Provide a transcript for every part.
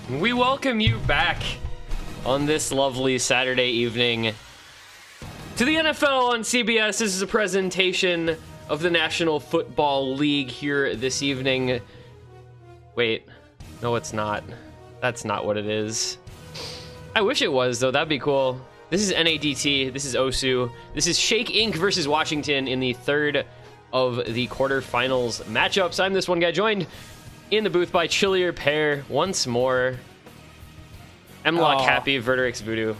We welcome you back on this lovely Saturday evening to the NFL on CBS. This is a presentation of the National Football League here this evening. Wait, no, it's not. That's not what it is. I wish it was, though. That'd be cool. This is NADT. This is OSU. This is Shake Inc. versus Washington in the third of the quarterfinals matchups. I'm this one guy, joined in the booth by Chillier Pair once more. Mlock Happy, Verterix Voodoo.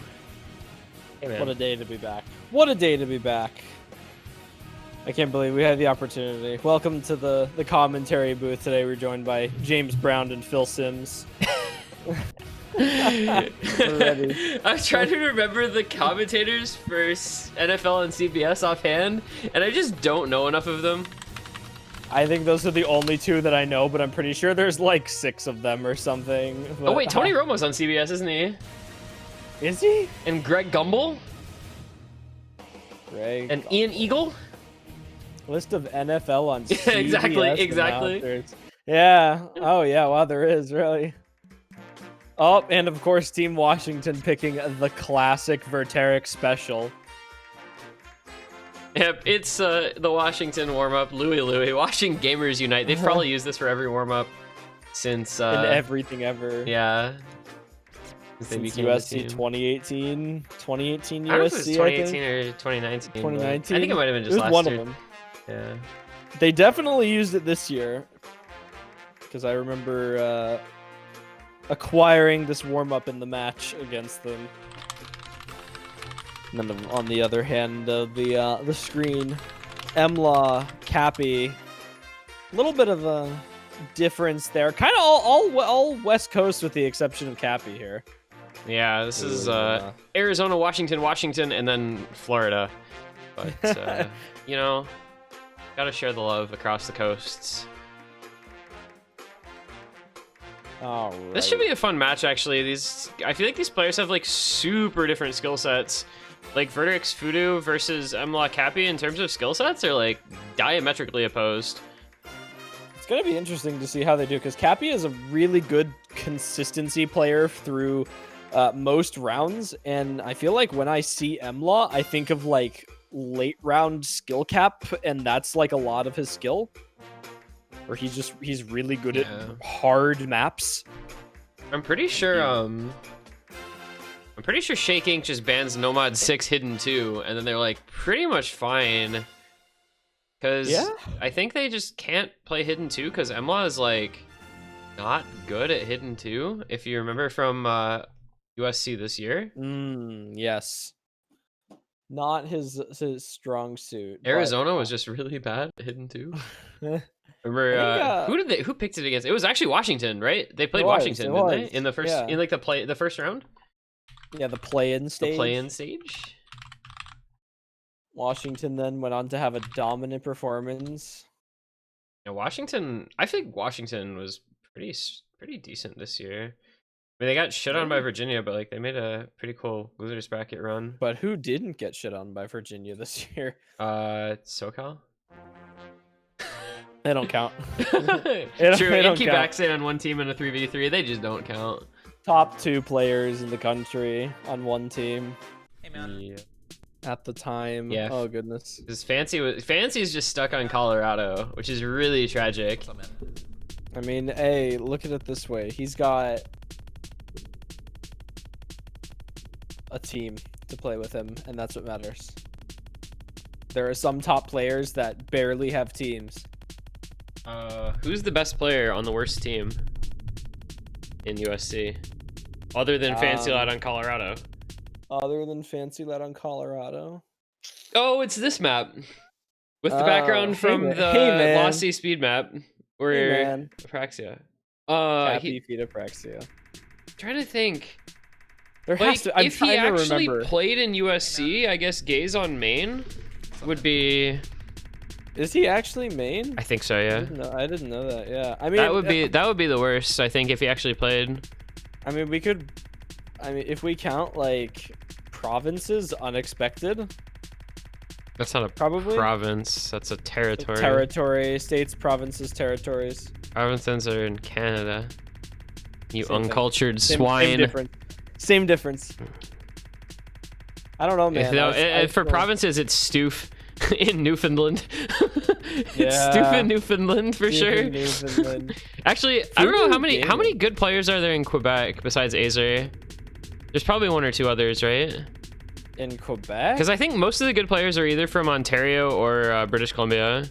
Hey, man. What a day to be back. What a day to be back. I can't believe we had the opportunity. Welcome to the commentary booth today. We're joined by James Brown and Phil Sims. I was trying to remember the commentators for NFL and CBS offhand, and I just don't know enough of them. I think those are the only two that I know, but I'm pretty sure there's like 6 of them or something. But, oh wait, Tony Romo's on CBS, isn't he? Is he? And Greg Gumbel? Greg and Ian Eagle? List of NFL on CBS. Exactly. Yeah. Oh yeah, wow, there is, really. Oh, and of course, Team Washington picking the classic Verterix special. Yep, it's the Washington warm-up. Louie, Washington Gamers Unite. They've probably used this for every warm-up since... and everything ever. Yeah. Since USC 2018 USC, I don't know if it was 2018 or 2019. 2019? I think it might have been just it was last one year. of them. Yeah. They definitely used it this year. Because I remember acquiring this warm-up in the match against them. And then on the other hand of the screen, Emla, Cappy, a little bit of a difference there. Kind of all West Coast with the exception of Cappy here. Yeah, this is Arizona, Washington, and then Florida. But, you know, gotta share the love across the coasts. All right. This should be a fun match, actually. I feel like these players have like super different skill sets. Like Verterix Voodoo versus Mlock Happy in terms of skill sets are like diametrically opposed. It's gonna be interesting to see how they do, because Cappy is a really good consistency player through most rounds, and I feel like when I see Mlaw, I think of like late round skill cap, and that's like a lot of his skill. Or he's really good at hard maps. I'm pretty sure Shake Inc. just bans Nomad 6 Hidden 2, and then they're like pretty much fine. Cause I think they just can't play Hidden 2 because Emla is like not good at Hidden 2, if you remember from USC this year. Yes. Not his strong suit. Arizona was just really bad at Hidden 2. Remember who picked it against? It was actually Washington, right? They played Washington, didn't they? In the first in like the first round? Yeah, the play-in stage. The play-in stage. Washington then went on to have a dominant performance. Yeah, Washington, I think Washington was pretty decent this year. I mean, they got shit on by Virginia, but like they made a pretty cool losers bracket run. But who didn't get shit on by Virginia this year? SoCal. They don't count. True, and keep Baxter on one team in a 3v3. They just don't count. Top 2 players in the country on one team. Hey man. Yeah. At the time. Yeah. Oh goodness. Because Fancy's just stuck on Colorado, which is really tragic. I mean, hey, look at it this way. He's got a team to play with him, and that's what matters. There are some top players that barely have teams. Who's the best player on the worst team in USC? Other than Fancy Lad on Colorado. Other than Fancy Lad on Colorado? Oh, it's this map. With the background from the Lost Sea Speed map. Where Apraxia. Happy feet Apraxia. Trying to think. There has to, if he actually played in USC, I guess Gaze on main would be... Is he actually main? I think so, yeah. I didn't know that. Yeah, I mean that would be the worst. I think if he actually played. I mean, if we count like provinces unexpected. That's not a province. That's a territory. States, provinces, territories. Provinces are in Canada. You Same thing. uncultured Same swine. difference. Same difference. I don't know, man. For provinces, it's Stoof in Newfoundland. It's Yeah. Stoof in Newfoundland for sure. Newfoundland. Actually, I don't know Gaming. how many good players are there in Quebec besides Azer. There's probably one or two others, right? In Quebec? Because I think most of the good players are either from Ontario or British Columbia.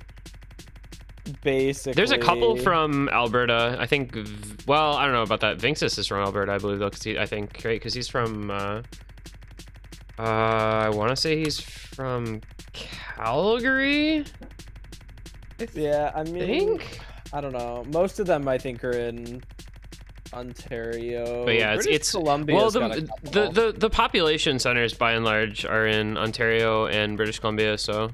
Basically. There's a couple from Alberta. I think. Well, I don't know about that. Vinxis is from Alberta, I believe, though. I think, right? Because he's from. I want to say he's from Calgary. Yeah, I mean, I don't know. Most of them, I think, are in Ontario. But yeah, British it's Columbia's well, got a couple. the population centers by and large are in Ontario and British Columbia. So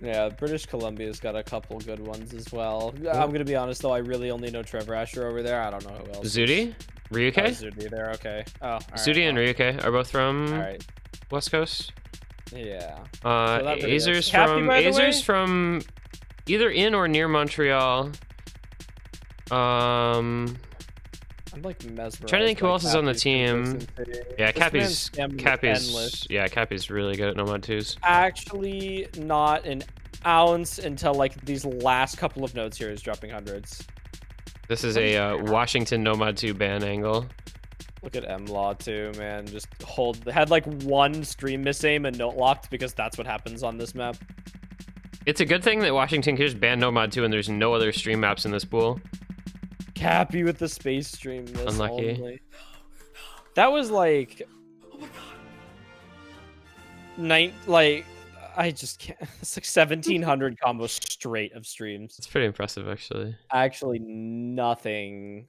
Yeah, British Columbia's got a couple good ones as well. I'm gonna be honest though, I really only know Trevor Asher over there. I don't know who else. Zudi, Ryuke, Zudi there. Okay. Oh, all right, Zudi and Ryuke are both from All right. West Coast. Yeah. Azer's Happy, by the way? from either in or near Montreal. I'm like mesmerized. Trying to think who by else is on the Cappy's team. consistency. Yeah, This man's scammed endless. Cappy's really good at Nomad 2s. Actually, not an ounce until like these last couple of notes here is dropping hundreds. This is a Washington Nomad 2 ban angle. Look at M-Law too, man. Just had like one stream misaim and note locked because that's what happens on this map. It's a good thing that Washington can just ban Nomad 2 and there's no other stream maps in this pool. Cappy with the space stream miss. Unlucky. Only. That was like, I just can't. It's like 1,700 combos straight of streams. It's pretty impressive, actually. Actually, nothing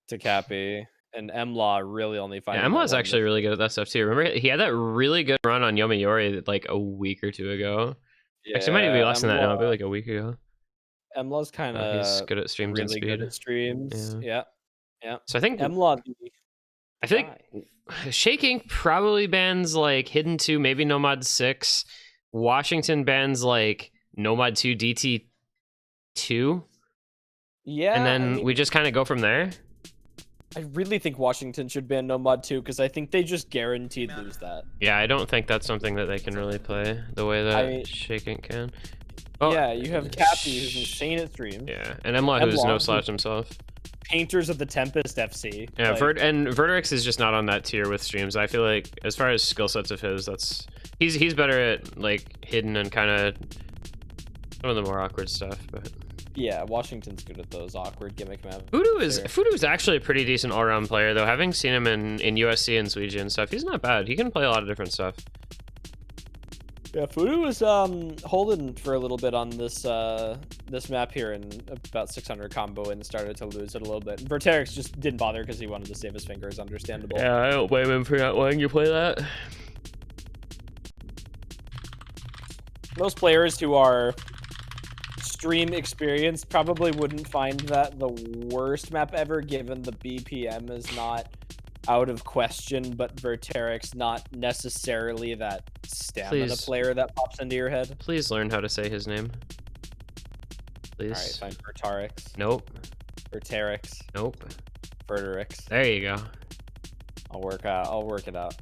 to Cappy. And M-Law really only finding. Yeah, M-Law's actually really good at that stuff too. Remember, he had that really good run on Yomiuri like a week or two ago. Yeah, Actually, it might even be less than that now, maybe like a week ago. M-Law's kind of he's good at streams and really speed. good at streams. Yeah. So I think M-Law. I think Shaking probably bans like Hidden 2, maybe Nomad 6. Washington bans like Nomad 2 DT 2. Yeah. And then I mean, we just kind of go from there. I really think Washington should ban Nomad 2 because I think they just guaranteed lose that. Yeah, I don't think that's something that they can really play the way that Shaking can. Oh, yeah, you have Cappy who's insane at streams. Yeah, and M-Law who's no slouch himself. Painters of the Tempest FC. Yeah, like, and Vertex is just not on that tier with streams. I feel like as far as skill sets of his, he's better at like hidden and kind of some of the more awkward stuff. But yeah, Washington's good at those awkward gimmick maps. Fudu is actually a pretty decent all-around player though. Having seen him in USC and Sweden and stuff, he's not bad. He can play a lot of different stuff. Yeah, Fudu was holding for a little bit on this this map here and about 600 combo and started to lose it a little bit. Vertex just didn't bother because he wanted to save his fingers, understandable. Yeah, I don't blame him for not wanting to play that. Most players who are stream experienced probably wouldn't find that the worst map ever, given the BPM is not out of question, but Vertex not necessarily that stamina player that pops into your head. Please learn how to say his name. Please. All right, fine. Vertex. Nope. Vertex. Nope. Vertex. There you go. I'll work it out.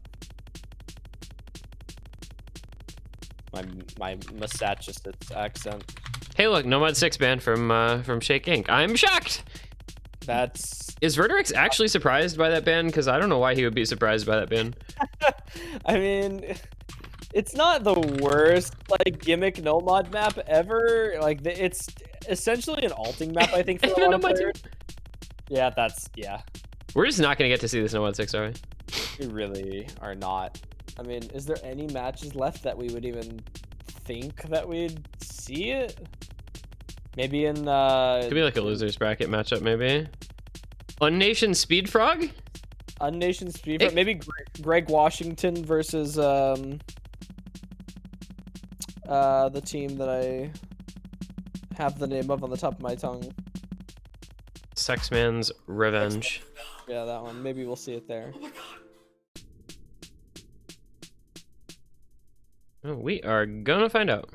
My Massachusetts accent. Hey, look, Nomad 6 ban from Shake Inc. I'm shocked. Is Vertex actually surprised by that ban? Because I don't know why he would be surprised by that ban. I mean, it's not the worst like gimmick Nomad map ever. Like it's essentially an alting map, I think, for a lot of players. Yeah, We're just not gonna get to see this Nomad 6, are we? We really are not. I mean, is there any matches left that we would even think that we'd see it? Maybe in could be like a losers bracket matchup, maybe. Unnation Speed Frog? Unnation Speed Frog. Maybe Greg Washington versus the team that I have the name of on the top of my tongue. Sexman's Revenge. Yeah, that one. Maybe we'll see it there. Oh my god. Oh, we are gonna find out.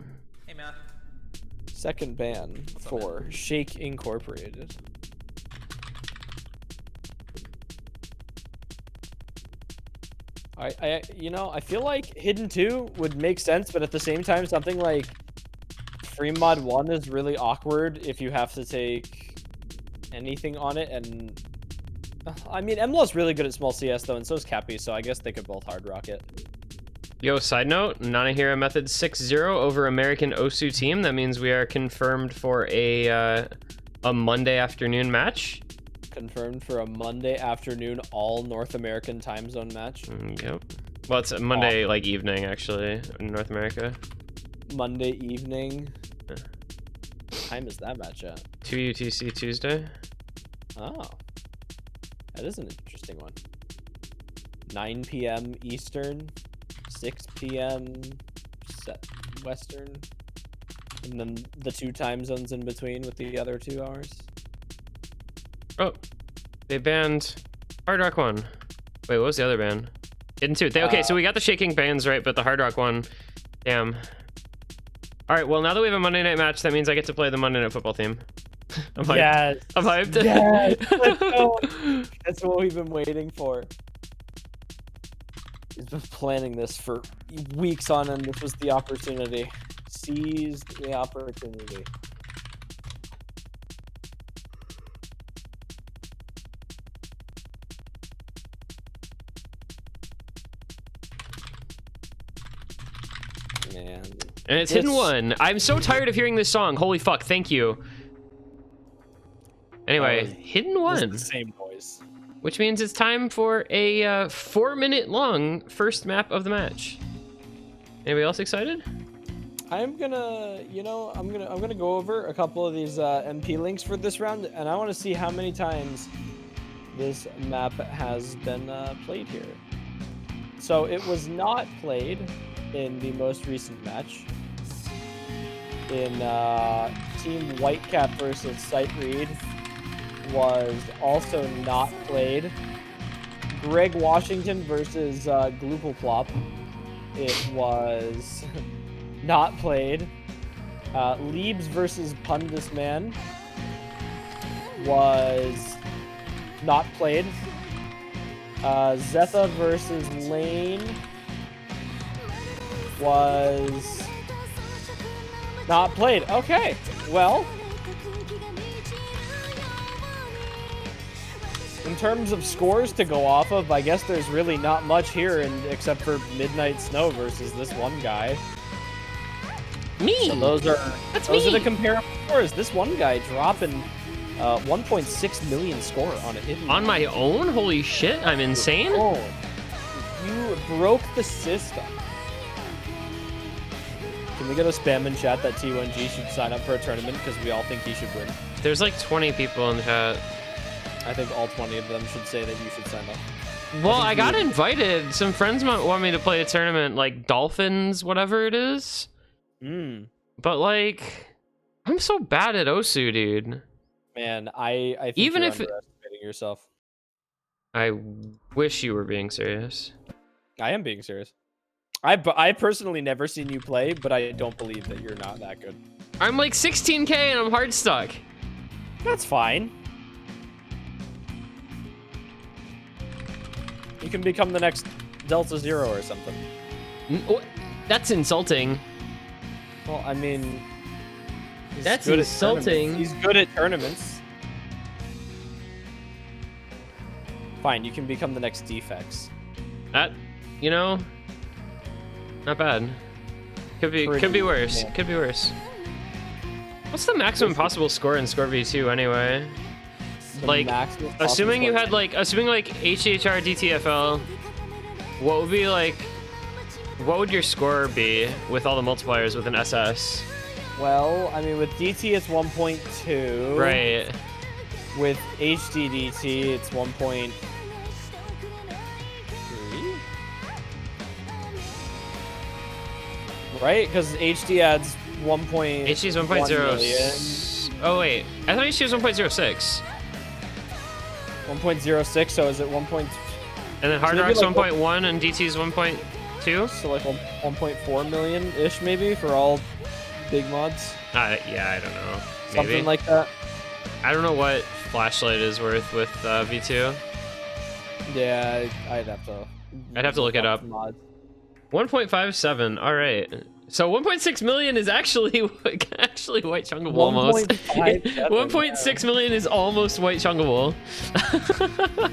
Hey man. Second ban for Shake Incorporated. I feel like Hidden 2 would make sense, but at the same time, something like Free Mod 1 is really awkward if you have to take anything on it, and I mean, MLaw's really good at small CS though, and so is Cappy, so I guess they could both hard rock it. Yo, side note, Nanahira Method 6-0 over American Osu team. That means we are confirmed for a Monday afternoon match. Confirmed for a Monday afternoon all North American time zone match. Yep. Well, it's a Monday like evening actually in North America. Monday evening. What time is that match at? 2 UTC Tuesday. Oh. That is an interesting one. 9 p.m. Eastern, 6 p.m. Western, and then the 2 time zones in between with the other 2 hours. Oh, they banned Hard Rock 1. Wait, what was the other ban? Hidden 2. Okay, so we got the Shaking bans right, but the Hard Rock 1, damn. All right, well, now that we have a Monday night match, that means I get to play the Monday Night Football team. I'm hyped. Yes. I'm hyped. Yes. Let's go. That's what we've been waiting for. He's been planning this for weeks on end. This was the opportunity. Seized the opportunity. Man. And it's Hidden 1. I'm so tired of hearing this song. Holy fuck, thank you. Anyway, Hidden 1. The same voice. Which means it's time for a 4-minute long first map of the match. Anybody else excited? I'm gonna go over a couple of these MP links for this round, and I want to see how many times this map has been played here. So it was not played in the most recent match. In Team Whitecap versus Sight Reed was also not played. Greg Washington versus Gloopleplop, it was not played. Leebs versus Pundus Man was not played. Zetha versus Lane was not played. Okay, well, in terms of scores to go off of, I guess there's really not much here, except for Midnight Snow versus this one guy. Me. So those are the comparable scores. This one guy dropping 1.6 million score on a hidden. On my own? Holy shit! I'm insane. Oh, you broke the system. Can we get a spam in chat that T1G should sign up for a tournament because we all think he should win? There's like 20 people in the chat. I think all 20 of them should say that you should sign up. Well, I got invited. Some friends might want me to play a tournament like Dolphins, whatever it is. But like, I'm so bad at Osu, dude. Man, I think even you're if underestimating yourself. I wish you were being serious. I am being serious. I personally never seen you play, but I don't believe that you're not that good. I'm like 16k and I'm hard stuck. That's fine. You can become the next Delta Zero or something. That's insulting. Well, I mean, that's insulting. He's good at tournaments. Fine, you can become the next Defects. That, you know, not bad. Could be worse. Could be worse. What's the maximum possible score in Score V2 anyway? Like, assuming like HHR DTFL, what would your score be with all the multipliers with an SS? Well, I mean, with DT it's 1.2. Right. With HDDT it's 1.3. Right? Because HD adds 1. HD's 1.0. Oh wait, I thought HD was 1.06. 1.06. So is it 1. And then Hard Rock's like 1.1 and DT's 1.2. So like 1.4 million ish maybe for all big mods. Yeah, I don't know. Maybe. Something like that. I don't know what Flashlight is worth with V2. Yeah, I'd have to I'd have to look it up. Mods. 1.57. All right. So 1.6 million is actually white chunkable almost. 1.6 million is almost white chunkable.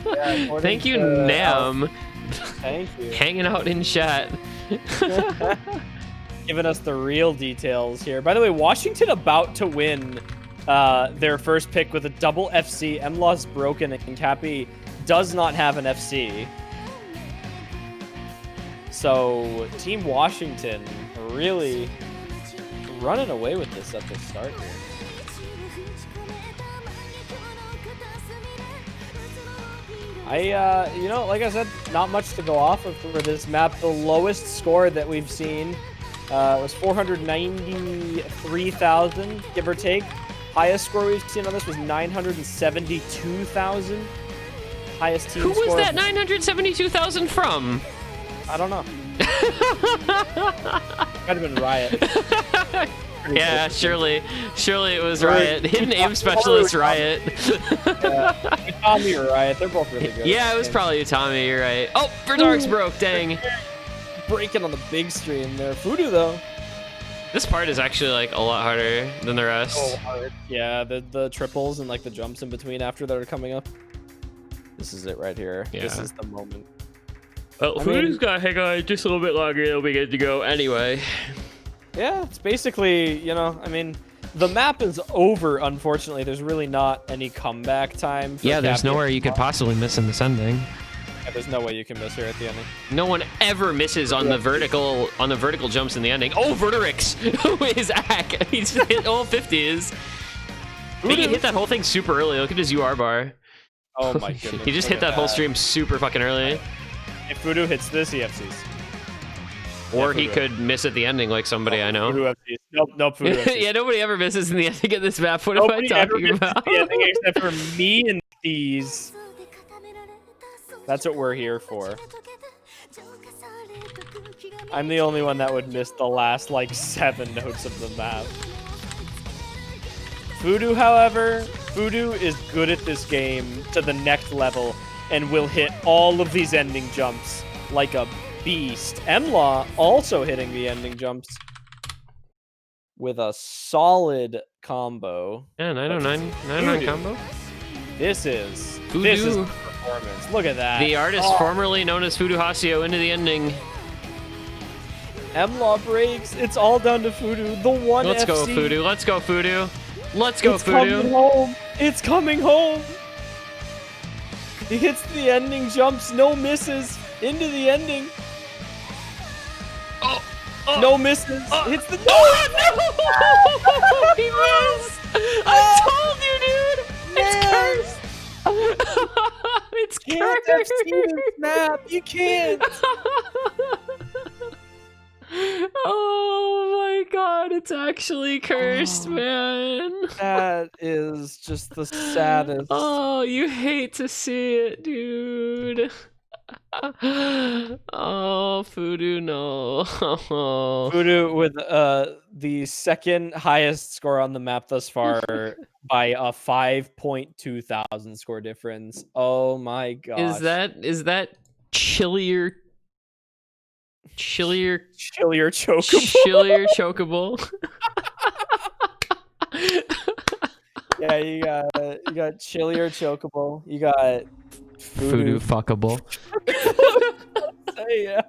Yeah, Thank you, Nam. Thank you. Hanging out in chat. Giving us the real details here. By the way, Washington about to win their first pick with a double FC. MLaw's broken and Cappy does not have an FC. So Team Washington really running away with this at the start here. You know, like I said, not much to go off of for this map. The lowest score that we've seen was 493,000, give or take. Highest score we've seen on this was 972,000. Highest team score. Who was that 972,000 from? I don't know. Might have been Riot. Yeah, surely it was Riot. Hidden aim specialist Riot. Tommy or Riot, they're both really good. Yeah, it was probably Tommy. You're right. Oh, Berdark's broke. Dang. Breaking on the big stream there. Voodoo though. This part is actually like a lot harder than the rest. Oh, hard. Yeah, the triples and like the jumps in between after that are coming up. This is it right here. Yeah. This is the moment. Well, Voodoo's got to hang on just a little bit longer. It'll be good to go anyway. Yeah, it's basically, you know, I mean, the map is over, unfortunately. There's really not any comeback time. Yeah, there's nowhere you could possibly miss in this ending. Yeah, there's no way you can miss her at the ending. No one ever misses on the vertical jumps in the ending. Oh, Verterix! Who is Ack? He's hit all 50s. I think he hit that whole thing super early. Look at his UR bar. Oh my goodness. He just hit that whole stream super fucking early. If Voodoo hits this, he FCs. Or he could miss at the ending like somebody I know. Voodoo FCs. Nope, Voodoo FCs. Yeah, nobody ever misses in the ending of this map. What am I talking about? The ending except for me and these. That's what we're here for. I'm the only one that would miss the last, like, 7 notes of the map. Voodoo, however, Voodoo is good at this game to the next level and will hit all of these ending jumps like a beast. MLaw also hitting the ending jumps with a solid combo. Yeah, 909 combo. This is Voodoo. the performance. Look at that. The artist formerly known as Voodoo Hasio into the ending. MLaw breaks. It's all down to Voodoo. The one Let's FC. go, Voodoo. Let's go, Voodoo. Let's go, It's Voodoo. coming home. It's coming home. He hits the ending jumps. No misses. Into the ending. No misses. Hits the. Oh, no! He missed! I told you, dude! It's cursed! It's Can't cursed! FC this map. You can't. Oh my god, it's actually cursed, man. That is just the saddest. Oh, you hate to see it, dude. Oh, Voodoo, no. Voodoo with the second highest score on the map thus far by a 5.2 thousand score difference. Oh my god. Is that chillier chokeable? Chillier chokeable? Yeah, you got chillier chokeable. You got Voodoo fuckable. Yeah.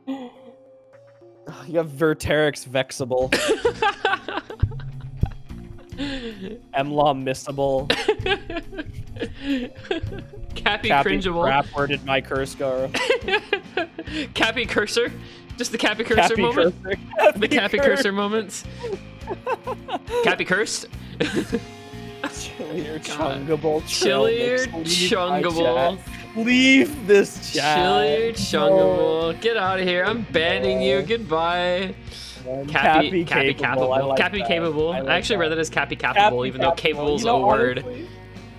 You got Verterix vexable. MLaw missable. Cappy cringeable. Rap worded my curse go. Cappy cursor. Just the Cappy cursor moment. The Cappy cursor moments. Cappy cursed. Chillier chungable. Chillier chungable. Leave this chat. Chillier chungable. Get out of here. I'm banning you. Goodbye. Cappy capable. Cappy capable. I actually read that as Cappy capable, even though capable is a word. Honestly,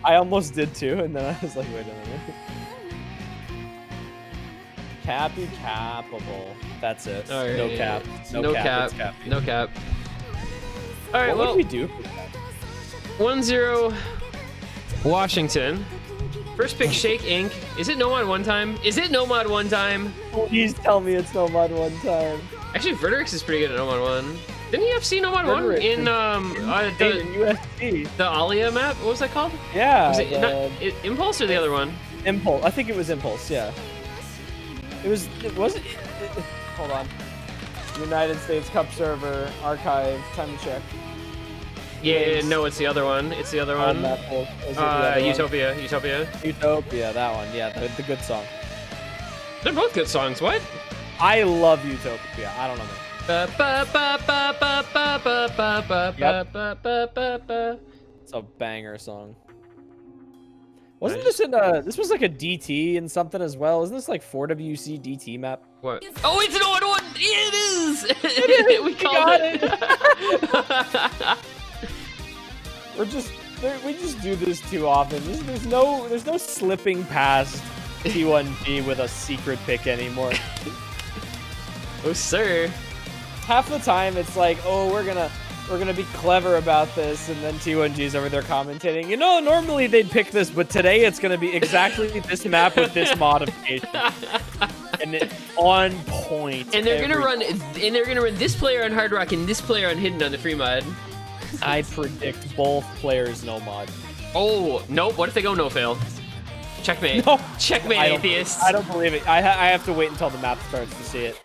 I almost did too, and then I was like, wait a minute. Cappy capable. That's it. Right. No cap. No cap. It's Cappy. No cap. All right. What Well, would we do? 1-0 Washington. First pick, Shake Inc. Is it Nomad one time? Is it Nomad one time? Please tell me it's Nomad one time. Actually, Vertex is pretty good at Nomad one. Didn't he FC Nomad one in USD. the Alia map? What was that called? Yeah. Was it Impulse or the other one? Impulse. I think it was Impulse. Yeah. It was. Hold on. United States Cup server archive. Time to check. Yeah, no, it's the other one. It's the other one. Utopia. Utopia, that one. Yeah, the good song. They're both good songs. What? I love Utopia. I don't know. It's a banger song. Wasn't this in this was like a DT and something as well? Isn't this like 4WC DT map? What? Oh, it's an odd one. It is. We called it. We just do this too often. There's no slipping past T1G with a secret pick anymore. Oh, sir. Half the time it's like, oh, we're gonna be clever about this, and then T1G's over there commentating. You know, normally they'd pick this, but today it's gonna be exactly this map with this modification, and it's on point. And they're gonna run this player on Hard Rock and this player on Hidden on the free mod. I predict both players no mod. Oh, nope. What if they go no fail? Checkmate. No. Checkmate, atheists. I don't believe it. I have to wait until the map starts to see it.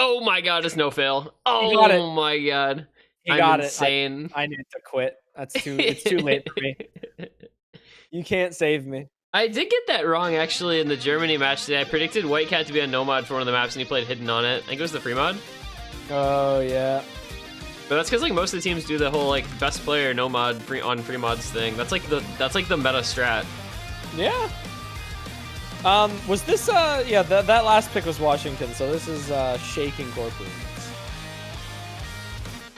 Oh my god, it's no fail. Oh my god. I'm insane. I need to quit. It's too late for me. You can't save me. I did get that wrong actually in the Germany match today. I predicted White Cat to be on no mod for one of the maps and he played Hidden on it. I think it was the free mod. Oh yeah. But that's because like most of the teams do the whole like best player no mod on free mods thing. That's like the meta strat. Yeah. Was this yeah, that last pick was Washington, so this is Shake Incorporated.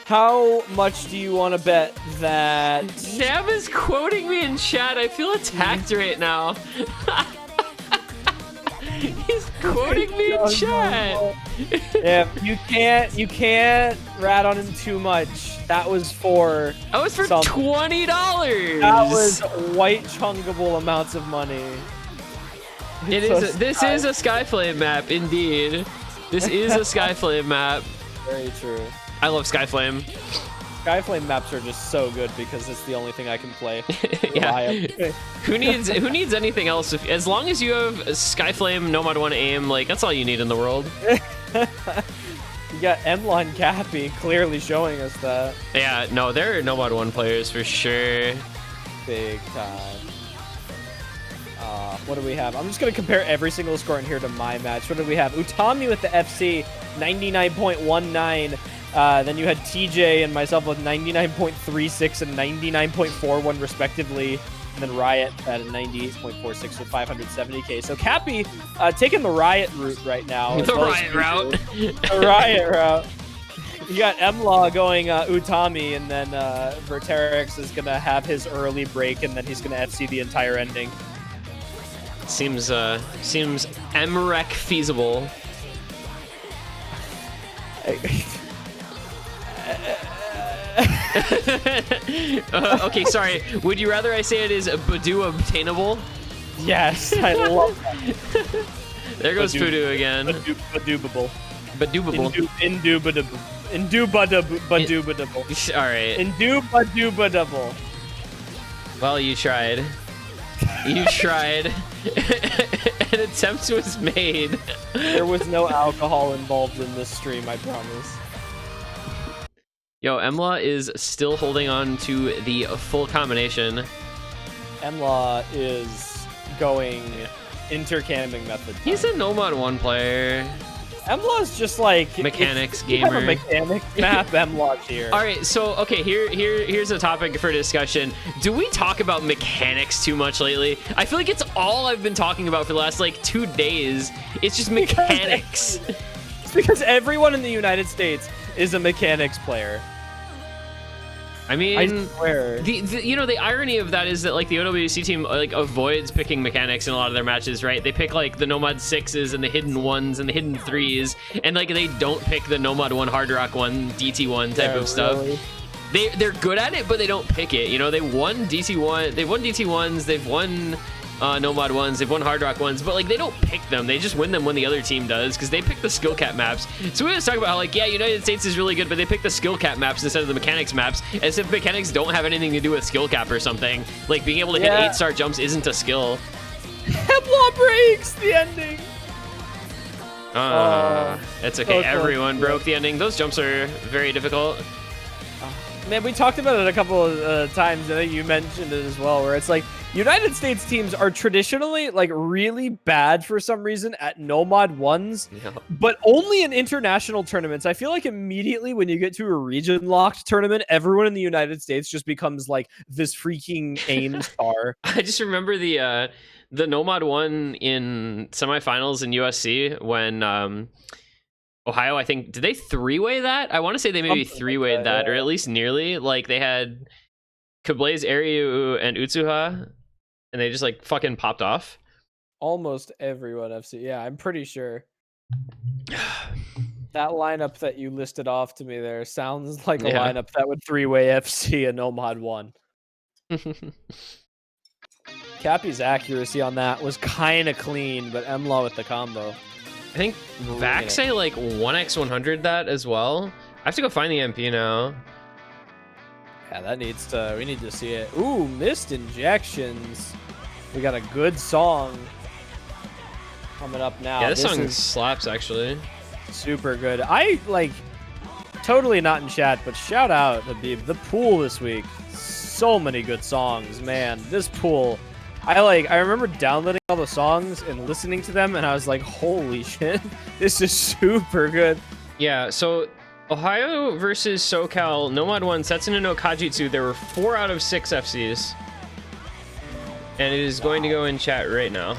How much do you want to bet that Sam is quoting me in chat? I feel attacked right now. He's quoting me in chat. Yeah, you can't rat on him too much. That was for $20. That was white chunkable amounts of money. This is a Skyflame map, indeed. This is a Skyflame map. Very true. I love Skyflame. Skyflame maps are just so good because it's the only thing I can play. Yeah. Who needs anything else? As long as you have Skyflame, Nomad 1 aim, like that's all you need in the world. You got Emla and Cappy clearly showing us that. Yeah, no, they're Nomad 1 players for sure. Big time. What do we have? I'm just going to compare every single score in here to my match. What do we have? Utami with the FC, 99.19. Then you had TJ and myself with 99.36 and 99.41 respectively. And then Riot at a 98.46 with 570k. So Cappy taking the Riot route right now. The Riot route. The Riot route. You got Emla going Utami, and then Vertex is going to have his early break, and then he's going to FC the entire ending. Seems MREC feasible. Okay, sorry. Would you rather I say it is Badoo obtainable? Yes, I love that. There goes Voodoo again. Badoobable. Badoobable. Indubitable. Indubitable. All right. Indubitable. Well, you tried. You tried. An attempt was made. There was no alcohol involved in this stream, I promise. Yo, Emla is still holding on to the full combination. Emla is going intercamming method. He's a Nomad 1 player. Emla is just like mechanics gamer. gamer. Mechanics map. Emla's here. All right, so okay, here's a topic for discussion. Do we talk about mechanics too much lately? I feel like it's all I've been talking about for the last like 2 days. It's just mechanics. It's because everyone in the United States is a mechanics player. I mean, I swear. The irony of that is that like the OWC team like avoids picking mechanics in a lot of their matches, right? They pick like the Nomad 6s and the Hidden 1s and the Hidden 3s, and like they don't pick the Nomad 1 Hard Rock 1 DT 1 type of stuff. Really? They're good at it, but they don't pick it. You know, they won DT 1, they've won DT 1s, they've won Nomad ones, they've won Hard Rock ones, but like they don't pick them. They just win them when the other team does, because they pick the skill cap maps. So we always talk about how like, yeah, United States is really good, but they pick the skill cap maps instead of the mechanics maps, as if mechanics don't have anything to do with skill cap or something. Like being able to hit 8-star jumps isn't a skill. Hemlaw breaks the ending. It's okay. Everyone broke the ending. Those jumps are very difficult. Man, we talked about it a couple of times. I think you mentioned it as well, where it's like United States teams are traditionally like really bad for some reason at Nomad ones, but only in international tournaments. I feel like immediately when you get to a region locked tournament, everyone in the United States just becomes like this freaking aim star. I just remember the Nomad one in semifinals in USC when Ohio, I think, did they 3-way that? I want to say they maybe 3-wayed that, or at least nearly. Like they had Kablaze, Aryu, and Utsuha, and they just like fucking popped off. Almost everyone FC. Yeah, I'm pretty sure. That lineup that you listed off to me there sounds like a lineup that would 3-way FC a Nomad 1. Cappy's accuracy on that was kind of clean, but Emlaw with the combo. I think Vaxay like 1x100 that as well. I have to go find the MP now. Yeah, that needs to. We need to see it. Ooh, missed injections. We got a good song coming up now. Yeah, this song slaps actually. Super good. I like totally not in chat, but shout out Habib. The pool this week. So many good songs, man. This pool. I remember downloading all the songs and listening to them, and I was like, holy shit, this is super good. Yeah, so Ohio versus SoCal, Nomad 1, Setsun no Kajitsu, there were 4 out of 6 FCs. And it is going to go in chat right now.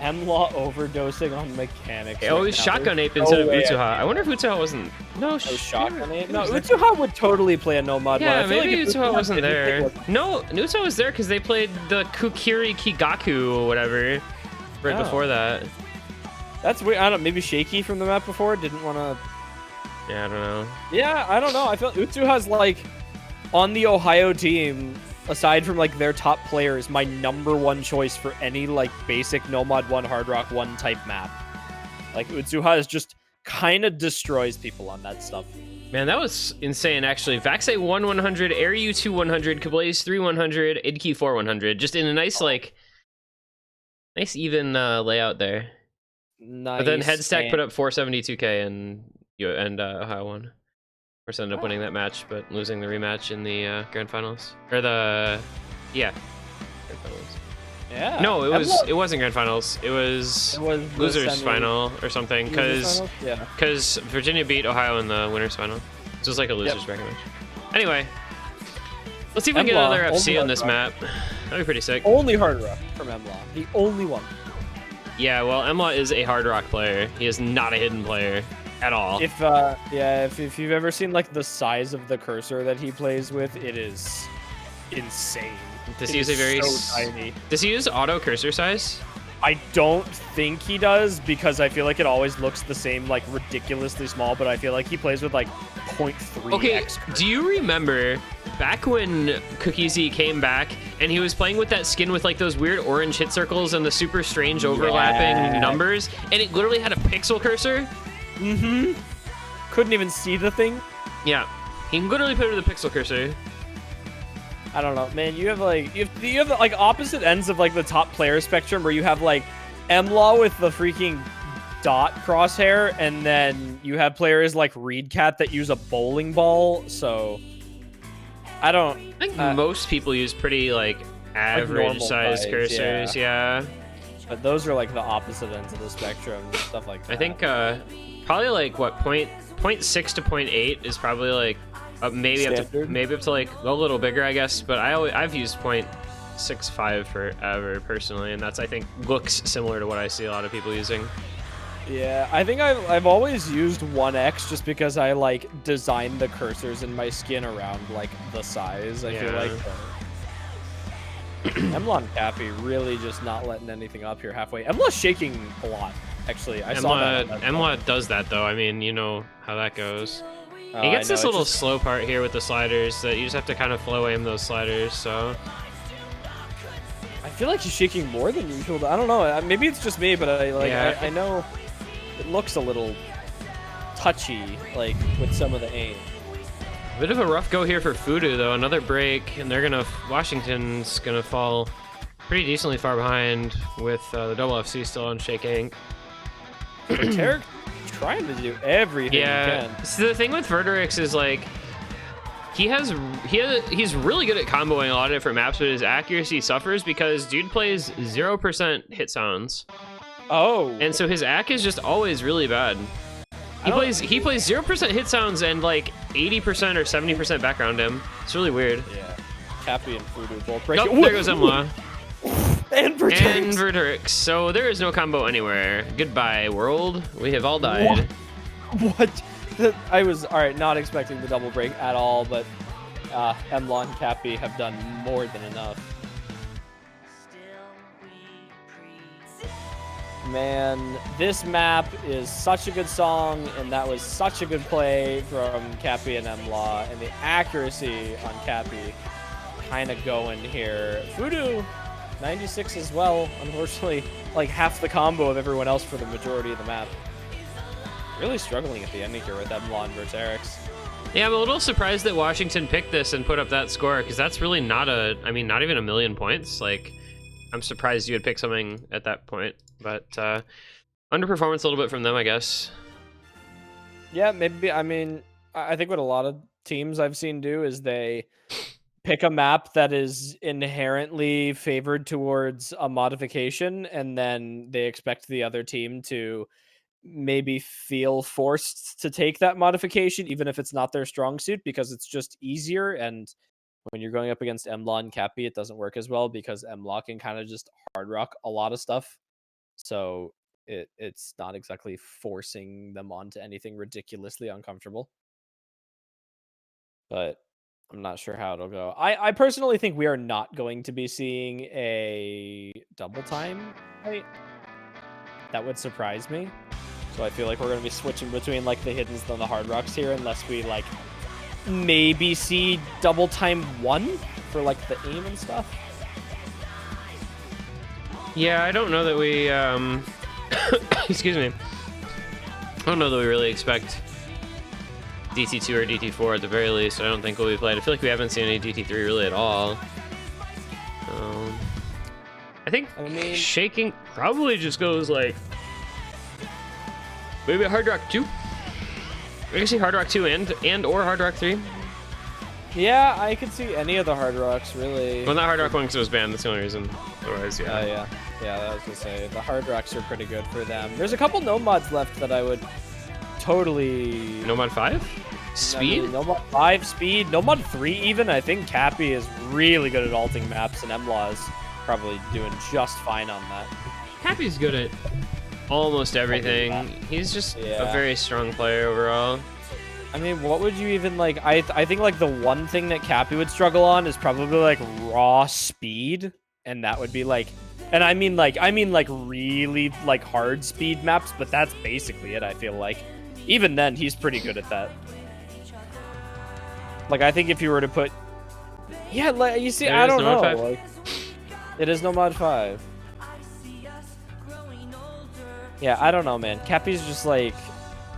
Emlaw overdosing on mechanics. Oh, it was Shotgun Ape instead of Utsuha. I wonder if Utsuha wasn't... No, Shotgun Ape? No, Utsuha would totally play a Nomad 1. Yeah, maybe like Utsuha wasn't there. No, Utsuha was there because they played the Kukiri Kigaku or whatever right before that. That's weird. I don't know, maybe Shaky from the map before didn't want to... Yeah, I don't know. Yeah, I don't know. I feel Utsuha's like on the Ohio team... Aside from like their top players, my #1 choice for any like basic Nomad 1 Hard Rock 1 type map. Like Utsuha is just kind of destroys people on that stuff. Man, that was insane actually. Vaxay 1-100, Aryu 2-100, Kablaze 3-100, Idki 4-100. Just in a nice like nice even layout there. Nice. But then Headstack put up 472k and Ohio won. Ended up winning that match, but losing the rematch in the grand finals or the grand finals. Yeah. No, it wasn't grand finals. It was losers final or something because Virginia beat Ohio in the winners final. So it was like a losers bracket match. Anyway, let's see if we can get another FC on this map. That'd be pretty sick. Only Hard Rock from Emlaw. The only one. Yeah, well, Emlaw is a Hard Rock player. He is not a hidden player. At all. If you've ever seen like the size of the cursor that he plays with, it is insane. Does he use a very tiny? Does he use auto cursor size? I don't think he does because I feel like it always looks the same, like ridiculously small. But I feel like he plays with like 0.3. Okay, do you remember back when Cookiesy came back and he was playing with that skin with like those weird orange hit circles and the super strange overlapping numbers, and it literally had a pixel cursor? Mm-hmm. Couldn't even see the thing. Yeah, he can literally put it with a pixel cursor. I don't know, man. You have like opposite ends of like the top player spectrum, where you have like Emlaw with the freaking dot crosshair, and then you have players like Reedcat that use a bowling ball. So I think most people use pretty like average size cursors. Yeah. But those are like the opposite ends of the spectrum, and stuff like that. I think probably like what 0.6 to 0.8 is probably like maybe up to like a little bigger, I guess. But I've used 0.65 forever personally, and that's I think looks similar to what I see a lot of people using. Yeah, I think I've always used 1x just because I like design the cursors in my skin around like the size. I feel like. Emlaw and Cappy really just not letting anything up here halfway. Emlaw's shaking a lot, actually. I saw that. Emlaw does that, though. I mean, you know how that goes. He gets this little slow part here with the sliders that you just have to kind of flow aim those sliders, so... feel like he's shaking more than usual. I don't know. Maybe it's just me, but I know it looks a little touchy, like with some of the aim. Bit of a rough go here for Fudu though. Another break, and Washington's gonna fall pretty decently far behind with the double FC still on shaking. Tarek trying to do everything he can. So the thing with Verderix is like he's really good at comboing a lot of different maps, but his accuracy suffers because dude plays 0% hit sounds. Oh. And so his AC is just always really bad. He plays 0% hit sounds and like 80% or 70% background him. It's really weird. Yeah. Cappy and Fudu both break. Oh, there goes Emla. And Verderix. So there is no combo anywhere. Goodbye, world. We have all died. What? I was not expecting the double break at all, but Emla and Cappy have done more than enough. Man, this map is such a good song, and that was such a good play from Cappy and Emla, and the accuracy on Cappy kind of going here. Fudu, 96 as well. Unfortunately, like half the combo of everyone else for the majority of the map. Really struggling at the ending here with Emla and Verterix. Yeah, I'm a little surprised that Washington picked this and put up that score, because that's really not not even a million points. Like, I'm surprised you would pick something at that point, but underperformance a little bit from them, I guess. Yeah, maybe. I mean, I think what a lot of teams I've seen do is they pick a map that is inherently favored towards a modification, and then they expect the other team to maybe feel forced to take that modification, even if it's not their strong suit, because it's just easier. And when you're going up against Emla and Cappy, it doesn't work as well because Emla can kind of just hard rock a lot of stuff. So it's not exactly forcing them onto anything ridiculously uncomfortable. But I'm not sure how it'll go. I personally think we are not going to be seeing a double time fight. That would surprise me. So I feel like we're going to be switching between like the hiddens and the hard rocks here, unless we like maybe see double time 1 for like the aim and stuff. Yeah, I don't know that we excuse me. I don't know that we really expect DT2 or DT4 at the very least. I don't think we'll be played. I feel like we haven't seen any DT3 really at all. I mean, shaking probably just goes like maybe a Hard Rock 2. I can see Hard Rock 2 and or Hard Rock 3. Yeah, I could see any of the Hard Rocks, really. Well, not Hard Rock 1 because it was banned. That's the only reason. Otherwise, yeah. Yeah, I was going to say. The Hard Rocks are pretty good for them. There's a couple no mods left that I would totally... No mod 5? Speed? I mean, no mod 5, speed. No mod 3 even. I think Cappy is really good at alting maps, and Emla is probably doing just fine on that. Cappy's good at almost everything. He's just a very strong player overall. I mean, what would you even like? I think like the one thing that Cappy would struggle on is probably like raw speed, and that would be like, and I mean like really like hard speed maps, but that's basically it. I feel like even then he's pretty good at that. Like I think if you were to put, yeah, like you see, I don't know. Like, it is no mod 5. Yeah, I don't know, man. Cappy's just like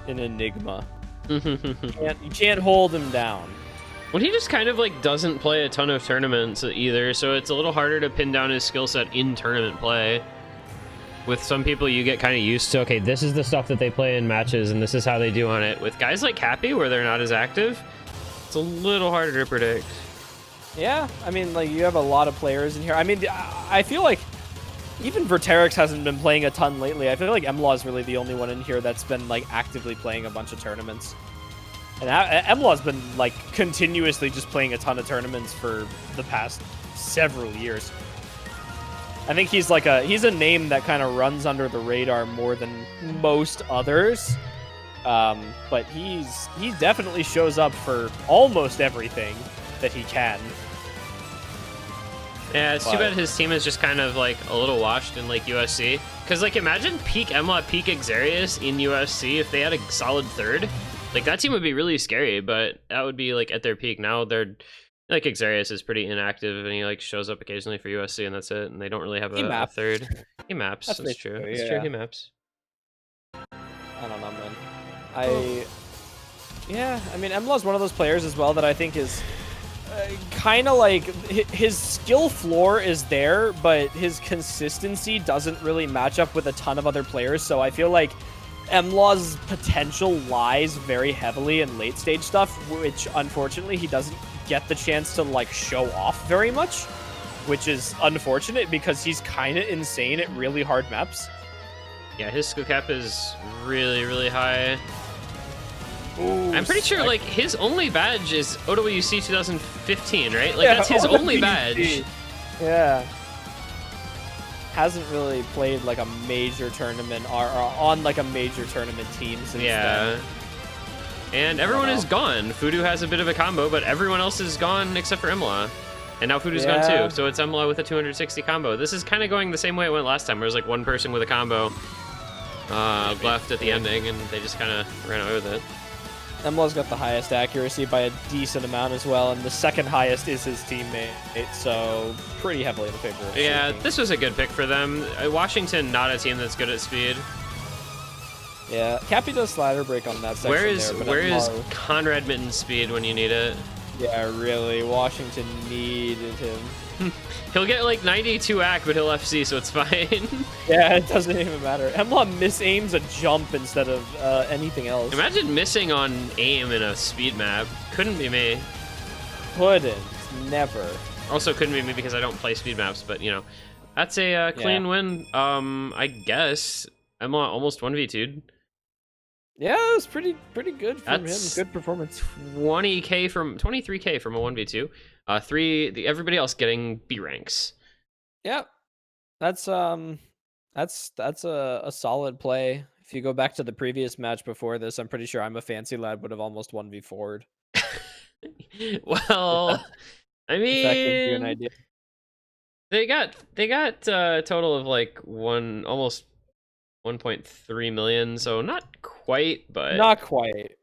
an enigma. You can't hold him down. Well, he just kind of like doesn't play a ton of tournaments either, so it's a little harder to pin down his skill set in tournament play. With some people, you get kind of used to, okay, this is the stuff that they play in matches, and this is how they do on it. With guys like Cappy, where they're not as active, it's a little harder to predict. Yeah, I mean, like, you have a lot of players in here. I mean, I feel like even Verterix hasn't been playing a ton lately. I feel like Emla is really the only one in here that's been, like, actively playing a bunch of tournaments. And Emla's been, like, continuously just playing a ton of tournaments for the past several years. I think he's a name that kind of runs under the radar more than most others. But he definitely shows up for almost everything that he can. Yeah, it's too bad his team is just kind of like a little washed in like USC. Because like imagine peak Emla, peak Xarius in USC if they had a solid third. Like that team would be really scary, but that would be like at their peak. Now they're in Like Xarius is pretty inactive, and he like shows up occasionally for USC, and that's it. And they don't really have a third. He maps. That's true. Yeah. That's true. He maps. I don't know, man. Yeah, I mean, Emla's one of those players as well that I think is kind of like his skill floor is there, but his consistency doesn't really match up with a ton of other players. So I feel like Emla's potential lies very heavily in late stage stuff, which unfortunately he doesn't get the chance to like show off very much, which is unfortunate because he's kind of insane at really hard maps. Yeah, his skill cap is really, really high. Ooh, I'm pretty sure like his only badge is OWC 2015, right? Like that's his only badge. Yeah. Hasn't really played like a major tournament or on like a major tournament team since then. And everyone is gone. Fudu has a bit of a combo, but everyone else is gone except for Emla. And now Fudu's gone too, so it's Emla with a 260 combo. This is kind of going the same way it went last time, where it was like one person with a combo left at the ending, and they just kind of ran away with it. Emla's got the highest accuracy by a decent amount as well, and the second highest is his teammate, so pretty heavily in favor of this was a good pick for them. Washington, not a team that's good at speed. Yeah, Cappy does slider break on that section. Where is Conrad Mitten's speed when you need it? Yeah, really, Washington needed him. He'll get like 92 AC, but he'll FC, so it's fine. Yeah, it doesn't even matter. Emla misaims a jump instead of anything else. Imagine missing on aim in a speed map. Couldn't be me. Couldn't. Never. Also couldn't be me because I don't play speed maps, but you know. That's a clean win. I guess. Emla almost 1v2'd. Yeah, it was pretty good from him. Good performance. 23k from a 1v2. Everybody else getting B ranks. Yeah, that's a solid play. If you go back to the previous match before this, I'm pretty sure I'm a Fancy Lad would have almost 1v4'd. Well, I mean, if that gives you an idea. They got a total of like almost 1.3 million, so not quite, but not quite.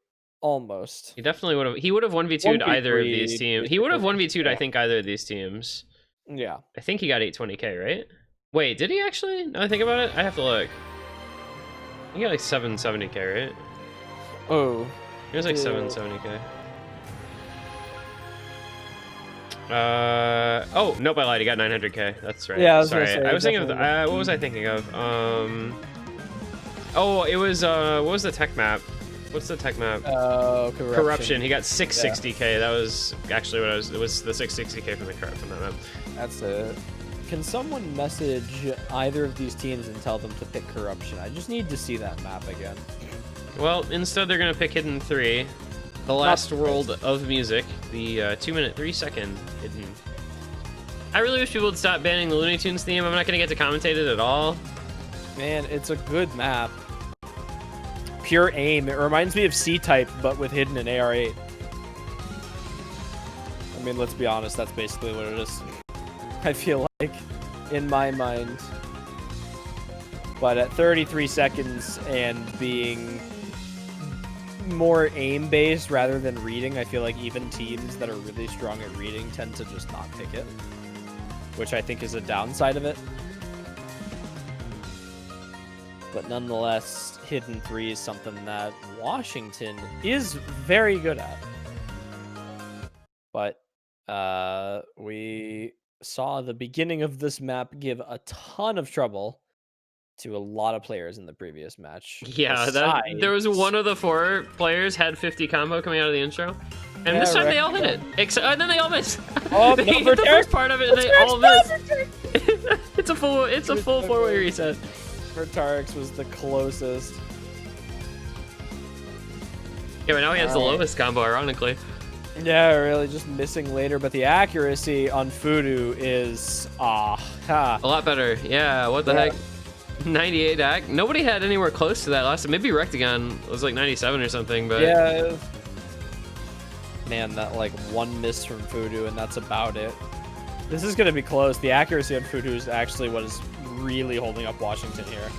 Almost. He definitely would have. He would have 1v2'd either of these teams. He would have 1v2'd, I think, either of these teams. Yeah. I think he got 820k, right? Wait, did he actually? Now I think about it, I have to look. He got like 770k, right? Oh. He was like 770k. Oh, nope, I lied. He got 900k. That's right. Yeah, sorry. I was thinking of what was I thinking of? Oh, it was what was the tech map? What's the tech map? Corruption. He got 660k. Yeah. That was actually what it was the 660k from that map. That's it. Can someone message either of these teams and tell them to pick Corruption? I just need to see that map again. Well, instead they're gonna pick Hidden 3, the last world of music, the 2 minute 3 second Hidden. I really wish people would stop banning the Looney Tunes theme. I'm not gonna get to commentate it at all. Man, it's a good map. Pure aim. It reminds me of C-Type, but with Hidden and AR8. I mean, let's be honest, that's basically what it is. I feel like, in my mind. But at 33 seconds and being more aim-based rather than reading, I feel like even teams that are really strong at reading tend to just not pick it. Which I think is a downside of it. But nonetheless, Hidden 3 is something that Washington is very good at. But we saw the beginning of this map give a ton of trouble to a lot of players in the previous match. Yeah, there was one of the 4 players had 50 combo coming out of the intro. And this time they all hit it. And then they all missed. Oh, they hit the first part of it and they all missed. It's a full 4-way reset. Tarix was the closest. Yeah, but now he has the lowest combo, ironically. Yeah, really, just missing later, but the accuracy on Fudu is a lot better. Yeah, what the heck? 98 AC. Nobody had anywhere close to that last time. Maybe Rectagon was like 97 or something, but yeah. Man, that like one miss from Fudu, and that's about it. This is gonna be close. The accuracy on Fudu is actually what is really holding up Washington here.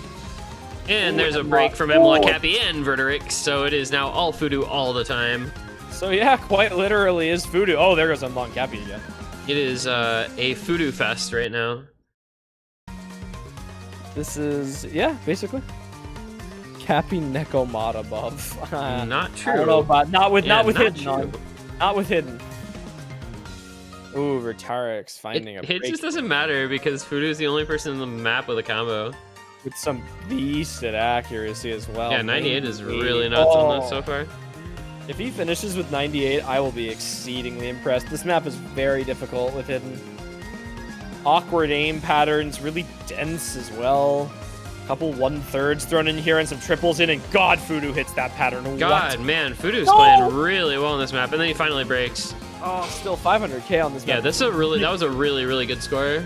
And there's a break from Emla, Cappy, and Verderix, so it is now all Fudu all the time. So yeah, quite literally is Voodoo. Oh, there goes Unlong Cappy again. It is a Voodoo fest right now. This is, yeah, basically. Cappy Nekomata buff. Not true. I don't know, but not with hidden. True. Not with hidden. Ooh, Retarix finding a It break just doesn't matter because Voodoo's the only person in the map with a combo. with some beasted accuracy as well. Yeah, 98 is really nuts on that so far. If he finishes with 98, I will be exceedingly impressed. This map is very difficult with hidden. Awkward aim patterns, really dense as well. Couple 1/3s thrown in here and some triples in, and God, Voodoo hits that pattern. God, man, Voodoo's playing really well on this map, and then he finally breaks. Oh, still 500k on this map. Yeah, that was a really good score.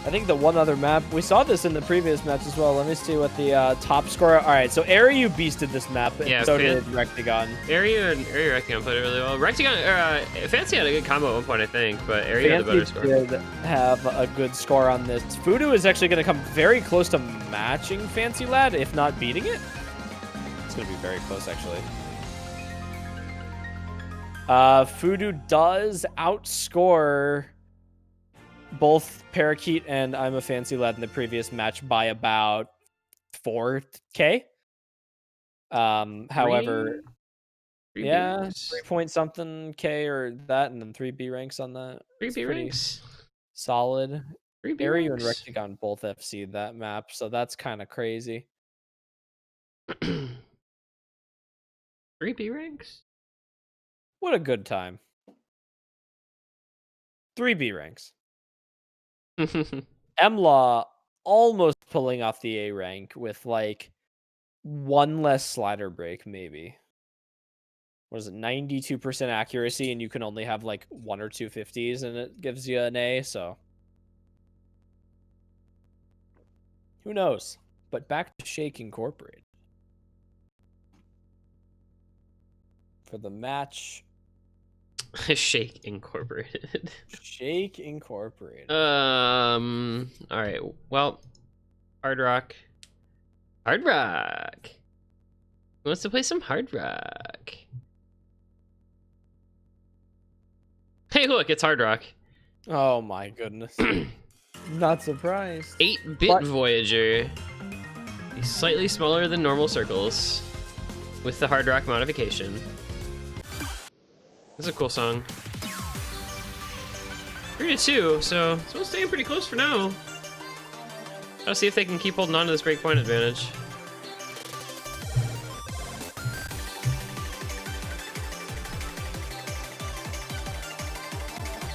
I think the one other map, we saw this in the previous match as well. Let me see what the top score. All right, so Aryu beasted this map, and Yeah, so did Rectagon. Aryu and Rectagon played it really well. Rectagon, Fancy had a good combo at one point, I think, but Aryu had the better score. Did have a good score on this. Voodoo is actually going to come very close to matching Fancy Lad, if not beating it. It's going to be very close, actually. Voodoo does outscore both Parakeet and I'm a Fancy Lad in the previous match by about 4k. However, yeah, ranks. 3 point something k or that, and then 3 B ranks on that. 3 It's B pretty ranks. solid. 3 B Aryu and ranks. Rectagon both FC'd that map, so that's kind of crazy. 3 B ranks. What a good time. 3 B ranks. MLaw almost pulling off the A rank with like one less slider break, maybe. What is it? 92% accuracy, and you can only have like 1 or 2 50s, and it gives you an A. So who knows? But back to Shake Incorporated for the match. Shake Incorporated. Shake Incorporated. All right. Well, Hard Rock. Hard Rock. Who wants to play some Hard Rock? Hey, look, it's Hard Rock. Oh my goodness. Not surprised. 8-bit But- Voyager. He's slightly smaller than normal circles with the Hard Rock modification. This is a cool song. 3-2, so we'll stay pretty close for now. I'll see if they can keep holding on to this breakpoint advantage.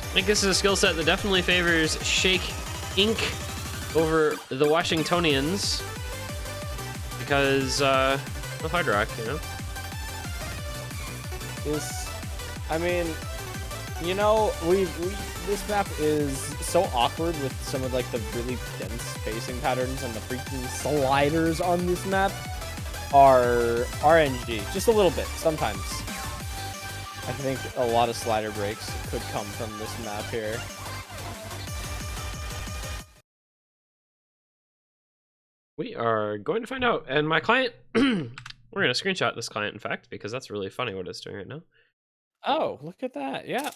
I think this is a skill set that definitely favors Shake Inc. over the Washingtonians because of Hard Rock, you know? I mean, you know, this map is so awkward with some of like the really dense spacing patterns, and the freaking sliders on this map are RNG, just a little bit sometimes. I think a lot of slider breaks could come from this map here. We are going to find out, and my client, we're going to screenshot this client, in fact, because that's really funny what it's doing right now. Oh, look at that. Yeah.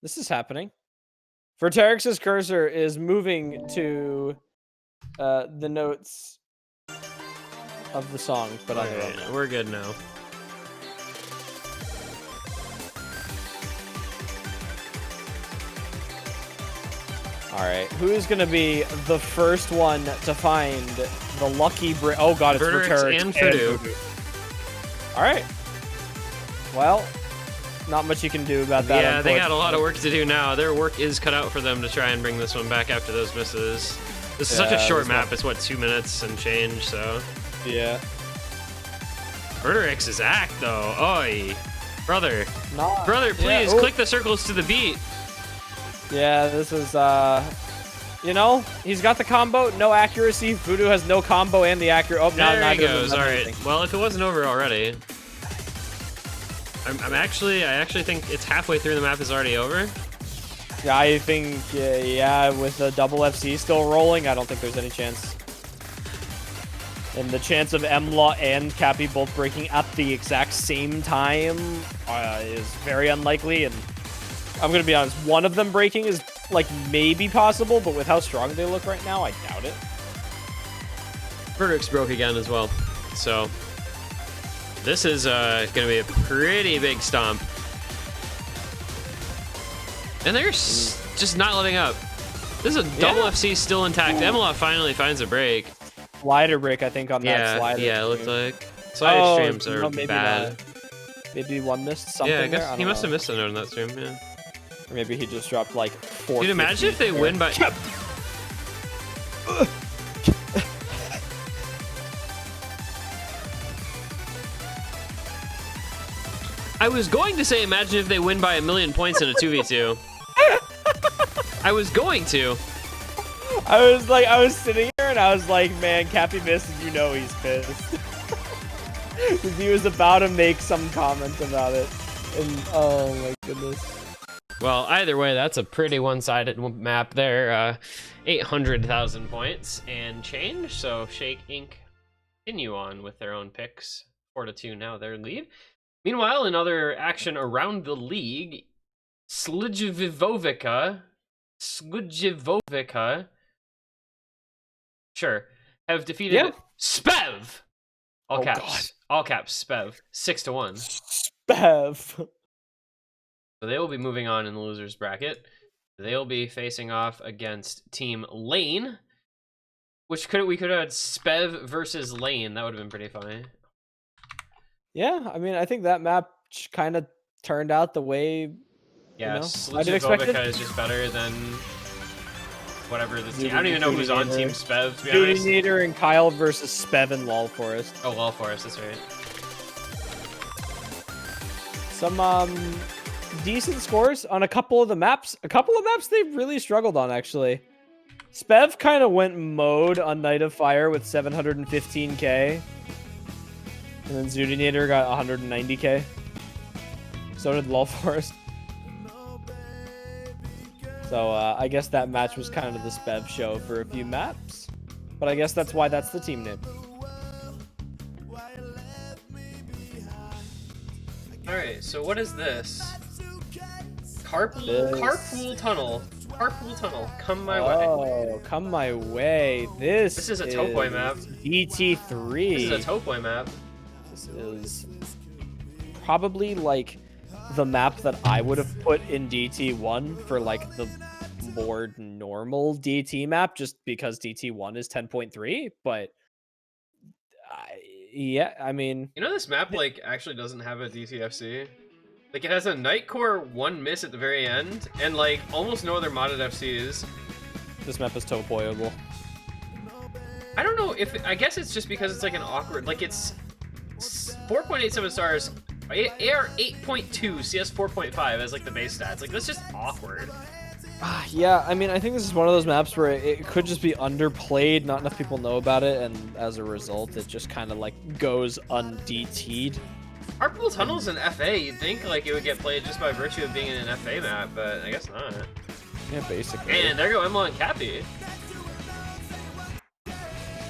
This is happening. Verterix's cursor is moving to the notes of the song, but on their own. Right, we're good now. All right. Who is going to be the first one to find the lucky brick? Oh, God, it's Verterix Verterix and Voodoo. All right. Well, not much you can do about that. Yeah, they got a lot of work to do now. Their work is cut out for them to try and bring this one back after those misses. This is such a short map. It's, what, 2 minutes and change, so... Yeah. Verterix is act, though. Oi. Brother, please, Yeah. click the circles to the beat. Yeah, this is, you know, he's got the combo, no accuracy. Voodoo has no combo and the accuracy. Oh, There now he goes. All right. Well, if it wasn't over already, I actually think it's halfway through the map is already over. Yeah, I think, yeah, with the double FC still rolling, I don't think there's any chance. And the chance of MLaw and Cappy both breaking at the exact same time is very unlikely. And I'm going to be honest, one of them breaking is like maybe possible, but with how strong they look right now, I doubt it. Verdict's broke again as well. So this is going to be a pretty big stomp. And they're just not letting up. This is a double FC still intact. MLaw finally finds a break. Slider break, I think, on that slider. Yeah, it looked like. Slider streams are maybe bad. Not. Maybe one missed something. Yeah, I guess there? he must have missed a note on that stream, yeah. Or maybe he just dropped like 4. Dude, imagine if they win by... I was going to say, imagine if they win by 1,000,000 points in a 2v2. I was going to. I was sitting here and I was like, man, Cappy missed, and you know he's pissed. Because he was about to make some comment about it. And oh my goodness. Well, either way, that's a pretty one-sided map there. 800,000 points and change. So Shake Inc. continue on with their own picks. 4-2 now their lead. Meanwhile, in other action around the league, Sludjevovica, sure, have defeated Spev. All caps, Spev, 6-1. Spev. So they will be moving on in the losers bracket. They'll be facing off against Team Lane, which we could have had Spev versus Lane. That would have been pretty funny. Yeah, I mean, I think that map kind of turned out the way. Yeah, Sludjevovica is just better than whatever the team. I don't even know who's on Team Spev, to be Judy honest. Nader and Kyle versus Spev and Lol Forest. Oh, Lol Forest, that's right. Some decent scores on a couple of the maps. A couple of maps they really struggled on, actually. Spev kind of went mode on Night of Fire with 715k. And then Zudinator got 190k. So did Lol Forest. So I guess that match was kind of the Spev show for a few maps. But I guess that's why that's the team name. Alright, so what is this? Carpool Tunnel. Carpool Tunnel. Come my way. Oh, come my way. This is a Topoi map. DT3. This is a Topoi map. This is probably like the map that I would have put in DT1 for like the more normal DT map, just because DT1 is 10.3. But yeah, I mean, you know, this map like actually doesn't have a DTFC. Like, it has a Nightcore 1 miss at the very end, and like almost no other modded FCs. This map is Topoiable. I don't know if I guess it's just because it's like an awkward, like it's 4.87 stars, AR 8.2, CS 4.5 as like the base stats. Like, that's just awkward. Yeah, I mean, I think this is one of those maps where it could just be underplayed, not enough people know about it, and as a result, it just kind of like goes un-DT'd. Carpool Tunnel's an FA. You'd think like it would get played just by virtue of being in an FA map, but I guess not. Yeah, basically. And there go MLaw and Cappy.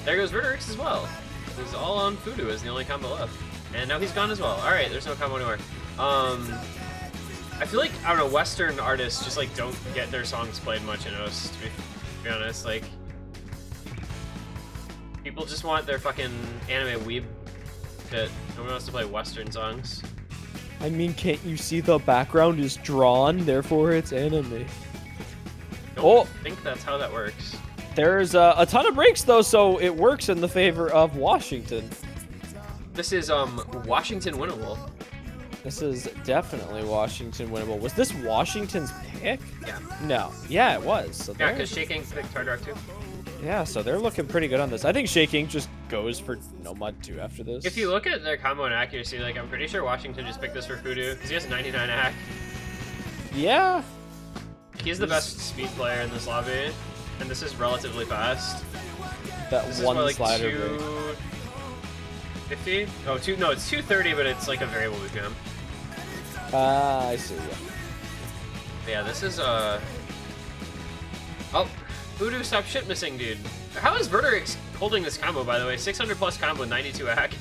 There goes Verderix as well. He's all on Fudu as the only combo left. And now he's gone as well. Alright, there's no combo anymore. I feel like, I don't know, Western artists just like don't get their songs played much in OS, to be honest. Like, people just want their fucking anime weeb shit. No one wants to play Western songs. I mean, can't you see the background is drawn, therefore it's anime? Don't think that's how that works. There's a ton of breaks though, so it works in the favor of Washington. This is Washington winnable. This is definitely Washington winnable. Was this Washington's pick? Yeah. No. Yeah, it was. So yeah, because Shaking picked Hard Rock too. Yeah, so they're looking pretty good on this. I think Shaking just goes for Nomad 2 after this. If you look at their combo and accuracy, like, I'm pretty sure Washington just picked this for Fudu, because he has 99 AC. Yeah. He's the best speed player in this lobby, and this is relatively fast. That this one is what, like, slider 250? Oh, no, it's 230, but it's like a variable boot camp. I see, yeah. But yeah, this is, Oh, Voodoo, stop shit missing, dude. How is Verderix holding this combo, by the way. 600 plus combo, 92 hack.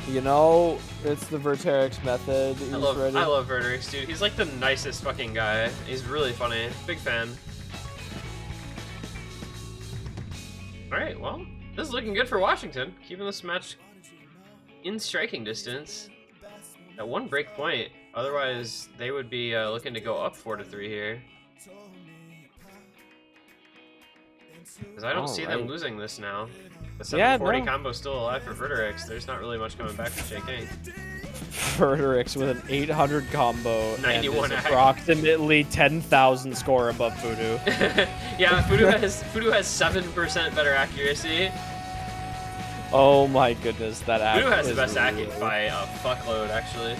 You know, it's the Verterix method. I love Verterix, dude. He's like the nicest fucking guy. He's really funny. Big fan. Alright, well, this is looking good for Washington. Keeping this match in striking distance. At one break point. Otherwise, they would be looking to go up 4-3 here. Because I don't see them losing this now. The 740 combo still alive for Verterix. There's not really much coming back from Shaking. Verterix with an 800 combo 91 and is approximately 10,000 score above Voodoo. Yeah, Voodoo has 7% better accuracy. Oh my goodness, that act. Voodoo has the best accuracy by a fuckload, actually.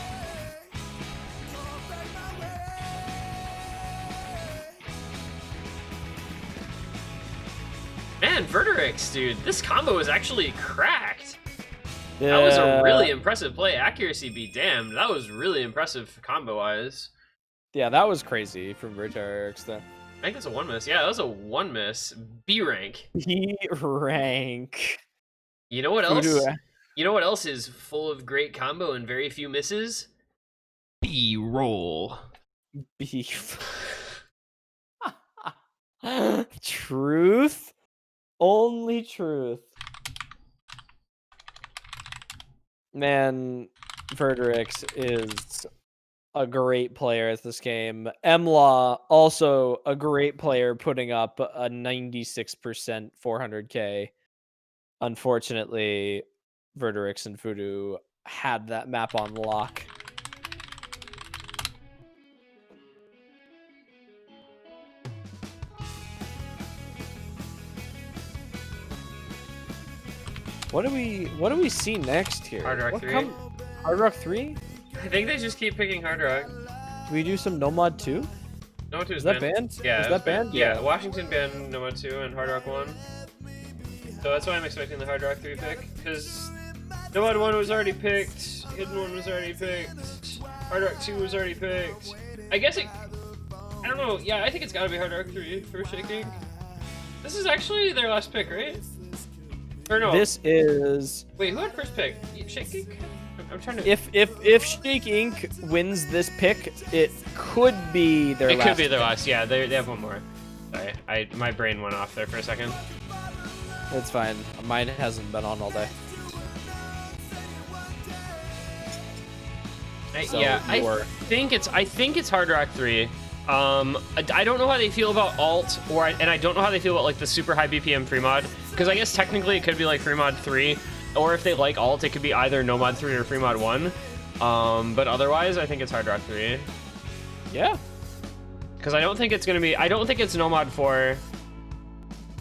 Man, Verterix, dude, this combo is actually cracked. Yeah. That was a really impressive play. Accuracy be damned. That was really impressive combo-wise. Yeah, that was crazy from Verterix there. I think that's a 1 miss. Yeah, that was a 1 miss. B rank. B rank. You know what else? You know what else is full of great combo and very few misses? B-roll. Beef. Truth. Only truth. Man, Verterix is a great player at this game. Emlaw, also a great player, putting up a 96% 400k. Unfortunately, Verterix and Voodoo had that map on lock. What do we see next here? Hard Rock 3. Hard Rock 3? I think they just keep picking Hard Rock. Do we do some Nomad 2? Nomad 2 is that banned? Yeah. Is that banned? Yeah, Washington banned Nomad 2 and Hard Rock 1. So that's why I'm expecting the Hard Rock 3 pick. Because Nomad 1 was already picked, Hidden 1 was already picked, Hard Rock 2 was already picked. I guess it... I don't know. Yeah, I think it's gotta be Hard Rock 3 for Shaking. This is actually their last pick, right? Or no. This is... Wait, who had first pick? Shake Inc? I'm trying to... If Shake Inc. wins this pick, it could be their last. It could be their last, yeah. They have one more. Sorry, my brain went off there for a second. It's fine. Mine hasn't been on all day. So yeah, I think it's Hard Rock 3. I don't know how they feel about alt, and I don't know how they feel about like the super high BPM free mod, because I guess technically it could be like free mod 3, or if they like alt, it could be either Nomad 3 or free mod 1. But otherwise, I think it's Hard Rock 3. Yeah. Because I don't think it's gonna be. I don't think it's Nomad 4,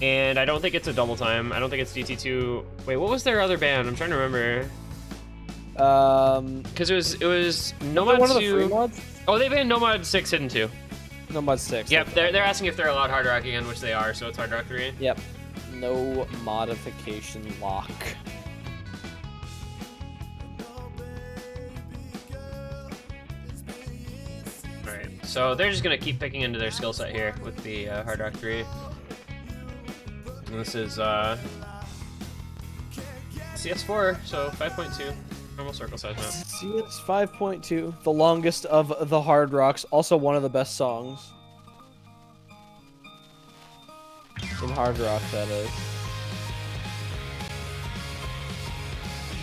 and I don't think it's a double time. I don't think it's DT2. Wait, what was their other band? I'm trying to remember. Because it was Nomad one 2. Of the free mods? Oh, they banned Nomad 6 Hidden 2. Nomad 6. Yep, they're asking if they're allowed Hard Rock again, which they are, so it's Hard Rock 3. Yep. No modification lock. Alright, so they're just gonna keep picking into their skill set here with the Hard Rock 3. And this is CS4, so 5.2. Normal circle size map. CS 5.2, the longest of the Hard Rocks, also one of the best songs. In Hard Rock, that is.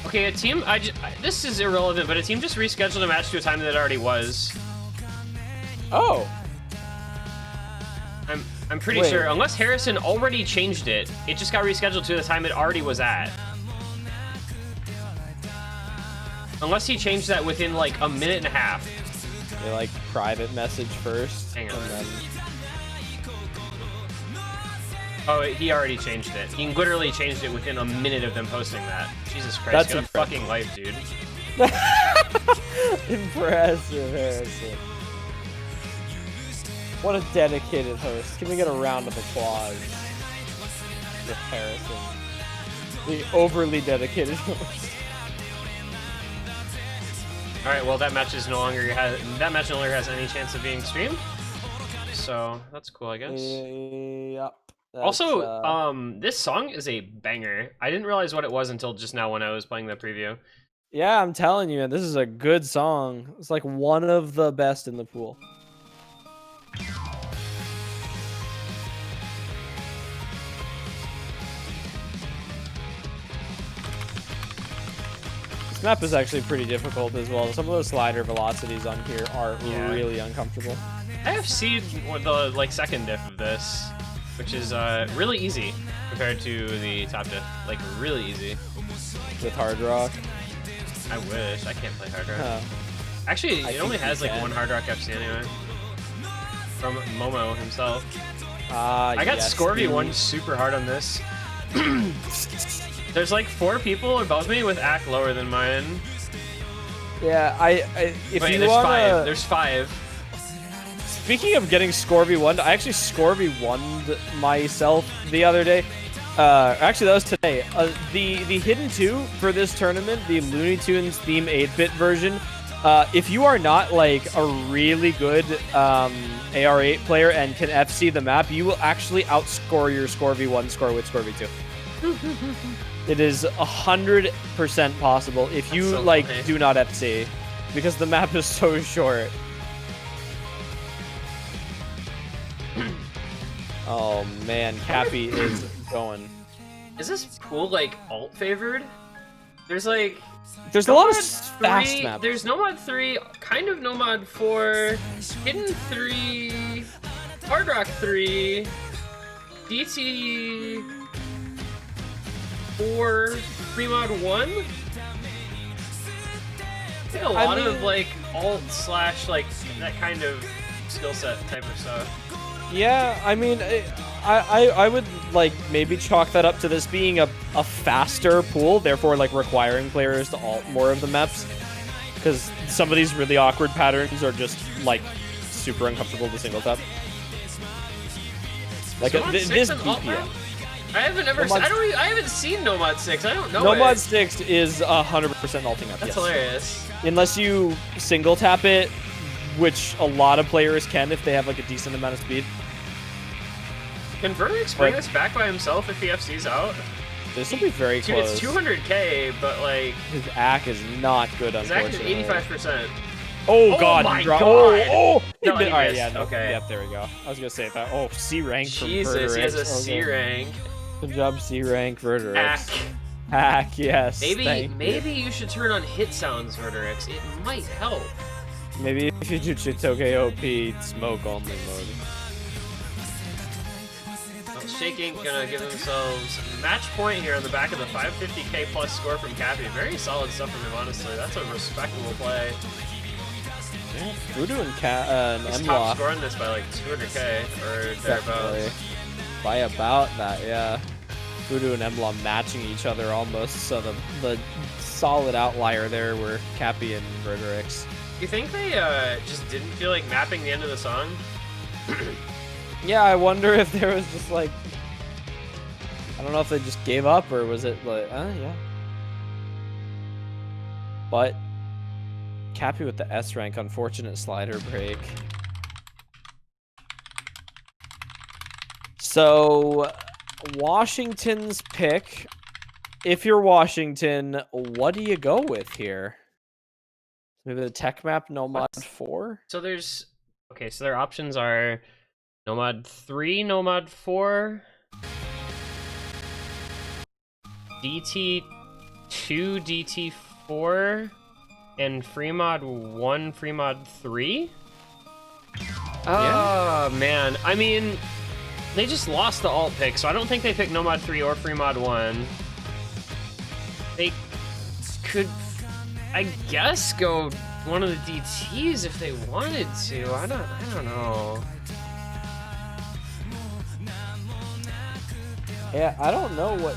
Okay, a team, this is irrelevant, but a team just rescheduled a match to a time that it already was. Oh! I'm pretty sure, unless Harrison already changed it, it just got rescheduled to the time it already was at. Unless he changed that within like a minute and a half. They like private message first. Hang on. And then... Oh, he already changed it. He literally changed it within a minute of them posting that. Jesus Christ, get a fucking life, dude. Impressive, Harrison. What a dedicated host. Can we get a round of applause for Harrison? The overly dedicated host. All right, well that match no longer has any chance of being streamed, so that's cool, I guess. Yep. Also, That's, this song is a banger. I didn't realize what it was until just now when I was playing the preview. yeah, I'm telling you, man, this is a good song. It's like one of the best in the pool. This map is actually pretty difficult as well. Some of the slider velocities on here are really uncomfortable. I have seen the like second diff of this, which is really easy compared to the top diff. Like really easy. With Hard Rock. I wish. I can't play Hard Rock. Huh. Actually, it only has like can. one Hard Rock FC anyway. From Momo himself. I I got yes, Scorby dude. one super hard on this. There's like 4 people above me with AC lower than mine. Yeah, if Wait, you there's wanna... 5. There's 5. Speaking of getting Scorby one, I actually Scorby won myself the other day. Actually, that was today. The hidden 2 for this tournament, the Looney Tunes theme 8-bit version. If you are not like a really good AR8 player and can FC the map, you will actually outscore your Scorby 1 score with Scorby 2. It is 100% possible if you so like funny. do not FC, because the map is so short. Oh man, Cappy is going. Is this pool like alt favored? There's like There's a lot of Nomad fast 3, maps. There's Nomad 3, kind of Nomad 4, Hidden 3, Hard Rock 3, DT 4, Fremod 1. I think a lot of like alt slash like that kind of skill set type of stuff. Yeah, I mean, I would like maybe chalk that up to this being a faster pool, therefore like requiring players to alt more of the maps, because some of these really awkward patterns are just like super uncomfortable to single tap. Like Nomad this 6 and alt map? BPM. I haven't ever. I haven't seen Nomad 6. I don't know. Nomad it. 6 is 100% alting up. That's yes. hilarious. Unless you single tap it, which a lot of players can if they have like a decent amount of speed. Can Vertex bring us back by himself if he FC's out? This will be very Dude, close. it's 200k, but like His AC is not good, his AC unfortunately. is 85%. Oh Oh god, my he dropped. God. Oh, No, he Alright, missed. yeah, no. Okay. Yep, there we go. I was gonna say that. Oh, C rank from Jesus, he has a Vertex. C Okay. rank. Good job, C rank Vertex. Hack. Hack, yes. Maybe you should turn on hit sounds, Vertex. It might help. Maybe if you do Chitoge OP smoke only mode. Well, Shaking gonna give themselves match point here on the back of the 550k plus score from Cappy. Very solid stuff from him, honestly. That's a respectable play. Yeah, Voodoo and He's top M-Lock. scoring this by like 200k or Definitely. thereabouts. By about that, yeah. Voodoo and Emblem matching each other almost, so the solid outlier there were Cappy and Vertex. You think they just didn't feel like mapping the end of the song? Yeah, I wonder if there was just like, I don't know if they just gave up or was it like, yeah. But Cappy with the S rank, unfortunate slider break. So Washington's pick. If you're Washington, what do you go with here? Maybe the tech map Nomad 4? So there's okay, so their options are Nomad 3, Nomad 4, DT 2, DT 4, and Fremod 1, Fremod 3. Oh man, I mean, they just lost the alt pick, so I don't think they picked Nomad 3 or Fremod 1. They could, I guess, go one of the DTs if they wanted to. I don't know. Yeah, I don't know what.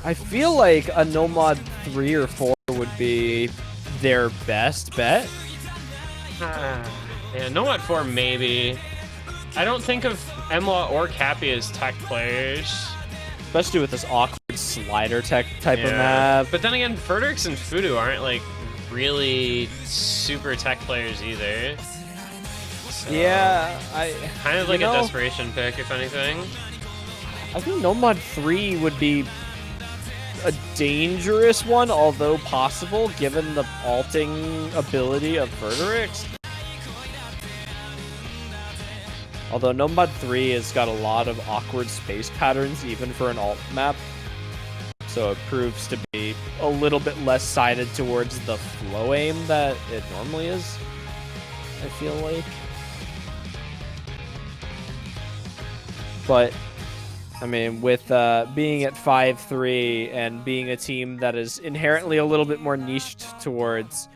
I feel like a Nomad 3 or 4 would be their best bet. Yeah, Nomad 4 maybe. I don't think of Emla or Cappy as tech players. Especially with this awkward slider tech type of map. But then again, Vertex and Fudu aren't like really super tech players either. So, Yeah, kind of like you a know, desperation pick, if anything. I think No Mod 3 would be a dangerous one, although possible, given the alting ability of Verderix. Although No Mod 3 has got a lot of awkward space patterns, even for an alt map. So it proves to be a little bit less sided towards the flow aim that it normally is, I feel like. But I mean, with being at 5-3 and being a team that is inherently a little bit more niched towards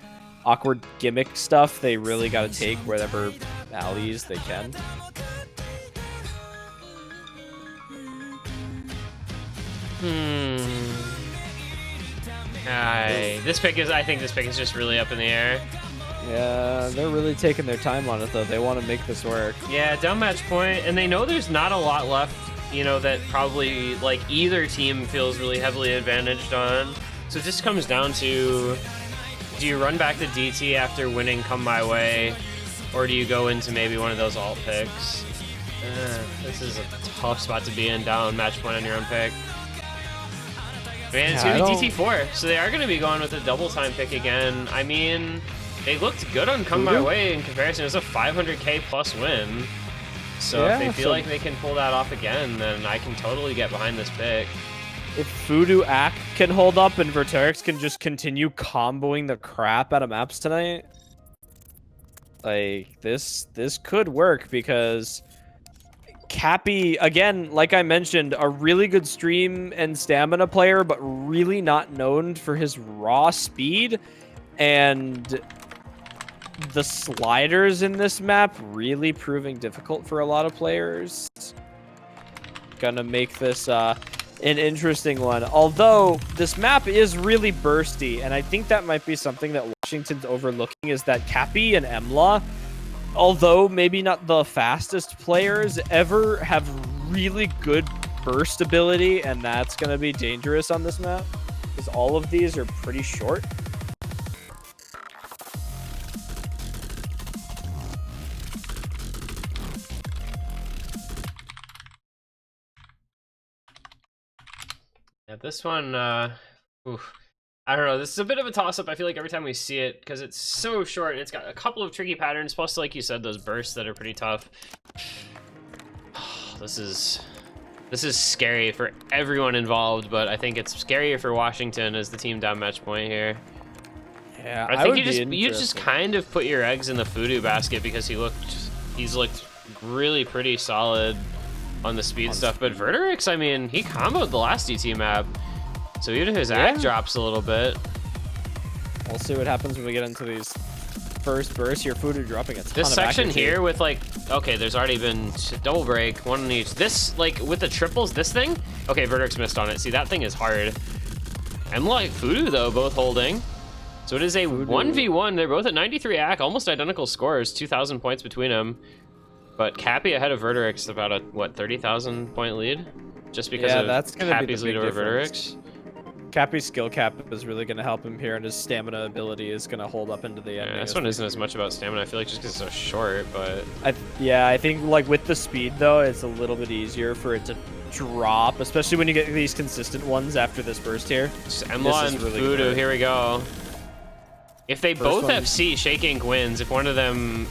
awkward gimmick stuff, they really got to take whatever allies they can. I think this pick is just really up in the air. Yeah, they're really taking their time on it, though. They want to make this work. Yeah, down match point, and they know there's not a lot left, you know, that probably, like, either team feels really heavily advantaged on. So it just comes down to, do you run back the DT after winning Come My Way, or do you go into maybe one of those alt picks? This is a tough spot to be in, down match point on your own pick. Man, it's going to be DT4, so they are going to be going with a double time pick again. I mean, they looked good on Come My Way in comparison. It was a 500k plus win. So if they feel like they can pull that off again, then I can totally get behind this pick. If Voodoo Ack can hold up and Verterix can just continue comboing the crap out of maps tonight, like, this could work, because Cappy, again, like I mentioned, a really good stream and stamina player, but really not known for his raw speed, and the sliders in this map really proving difficult for a lot of players. Gonna make this an interesting one. Although this map is really bursty, and I think that might be something that Washington's overlooking, is that Cappy and Emla, although maybe not the fastest players ever, have really good burst ability, and that's gonna be dangerous on this map, because all of these are pretty short. Yeah, this one, I don't know. This is a bit of a toss-up. I feel like every time we see it, because it's so short, and it's got a couple of tricky patterns, plus, like you said, those bursts that are pretty tough. This is scary for everyone involved, but I think it's scarier for Washington as the team down match point here. Yeah, I think you just kind of put your eggs in the Voodoo basket, because he's looked really pretty solid on the speed stuff. But Verderix, I mean, he comboed the last DT map, so even if his act drops a little bit, we'll see what happens when we get into these first bursts. Your Voodoo dropping a ton this of section accuracy. here with, like, okay, there's already been double break, one on each. This, like, with the triples, this thing, okay, Verderix missed on it. See, that thing is hard. And, like, Voodoo, though, both holding. So it is a 1v1. They're both at 93 AC, almost identical scores, 2,000 points between them. But Cappy ahead of Verderix, about a, what, 30,000 point lead? Just because of that's gonna Cappy's be the lead big over difference. Verderix. Cappy's skill cap is really going to help him here, and his stamina ability is going to hold up into the end. Yeah, this one isn't as much about stamina, I feel like, just because it's so short, but... I think, like, with the speed, though, it's a little bit easier for it to drop, especially when you get these consistent ones after this burst here. Just Emla and really Voodoo, here we go. If they both FC, Shake Inc wins. If one of them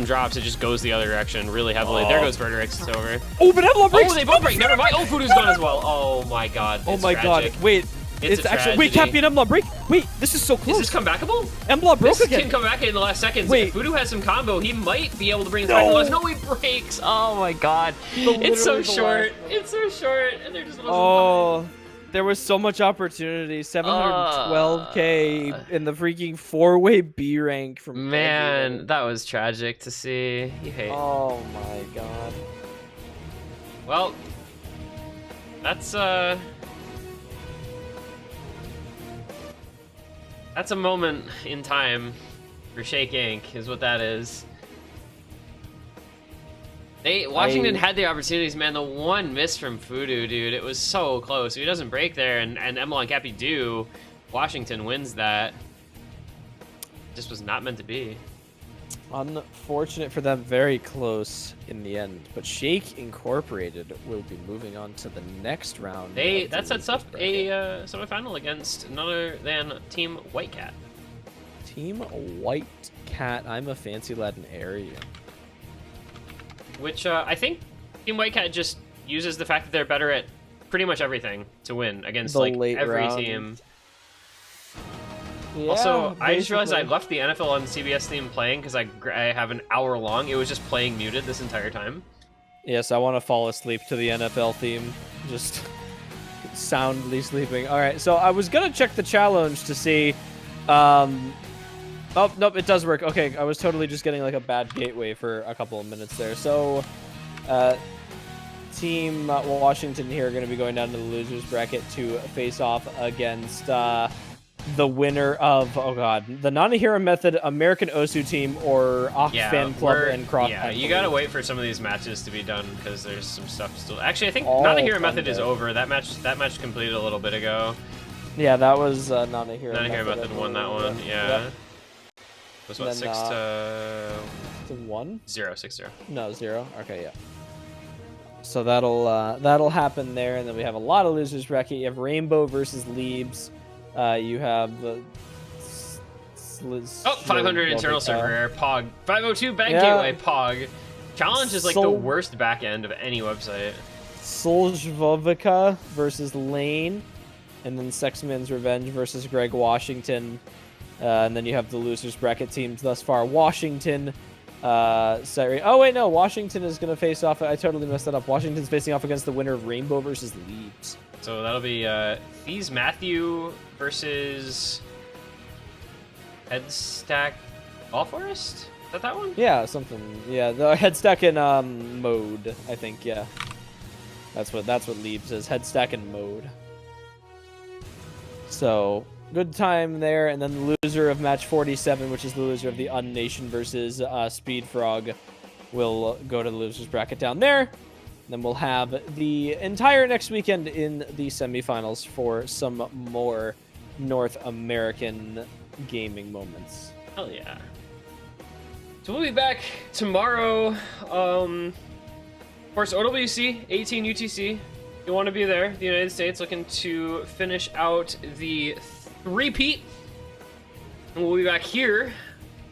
drops, it just goes the other direction really heavily. There goes Verderix, it's over. Oh, but Emla breaks! Oh, they both break, never mind! Oh, Voodoo's gone as well. Oh my god, oh my god, wait. It's actually, wait, Cappy and Emla break. Wait, this is so close. Is this comebackable? Emla broke again. This can come back in the last seconds. Wait. If Voodoo has some combo, he might be able to bring it back to the last. No, he breaks. Oh my god. It's so short. It's so short, and there just wasn't time. There was so much opportunity. 712k in the freaking 4-way B rank from Man, that was tragic to see. You hate. Oh my god. Well, that's a moment in time for Shake Inc. is what that is. Washington had the opportunities, man. The one miss from Voodoo, dude. It was so close. If he doesn't break there, and Emla and Cappy do, Washington wins that. Just was not meant to be. Unfortunate for them, very close in the end. But Shake Incorporated will be moving on to the next round. That sets up a semifinal against none other than Team White Cat. Team White Cat. I'm a fancy Latin area. Which I think Team White Cat just uses the fact that they're better at pretty much everything to win against The like late every round. team. Yeah, Also, I just realized I basically. left the NFL on CBS theme playing because I have an hour long. It was just playing muted this entire time. Yes, I want to fall asleep to the NFL theme. Just soundly sleeping. All right, so I was gonna check the challenge to see. Oh nope, it does work. Okay, I was totally just getting like a bad gateway for a couple of minutes there. So, Team Washington here are going to be going down to the losers bracket to face off against the winner of the Nanahira Method American Osu team or Ak Fan Club and Cross. Yeah, you gotta wait for some of these matches to be done because there's some stuff still. Actually, I think All Nanahira Method is fun, over. That match completed a little bit ago. Yeah, that was Nanahira Method won that one. Yeah. Yep. It was what, Then, 6 to To 1? 0, 6-0. No, 0. Okay, yeah. So that'll happen there, and then we have a lot of losers bracket. You have Rainbow versus Leaves. You have the 500 internal server error. Pog 502 back gateway. Pog challenge is like the worst back end of any website. Soljvovica versus Lane, and then Sexman's Revenge versus Greg Washington. And then you have the losers bracket teams thus far. Washington, oh wait, no, Washington is gonna face off. I totally messed that up. Washington's facing off against the winner of Rainbow versus Leaves. So that'll be Thies Matthew versus Headstack All Forest. Is that one? Yeah, something. Yeah, the Headstack in mode. I think. Yeah, that's what Leaves is. Headstack in mode. So. Good time there, and then the loser of match 47, which is the loser of the Unnation versus Speed Frog, will go to the losers bracket down there. And then we'll have the entire next weekend in the semifinals for some more North American gaming moments. Hell yeah! So we'll be back tomorrow. Of course, OWC 18 UTC. You want to be there? The United States looking to finish out the repeat, and we'll be back here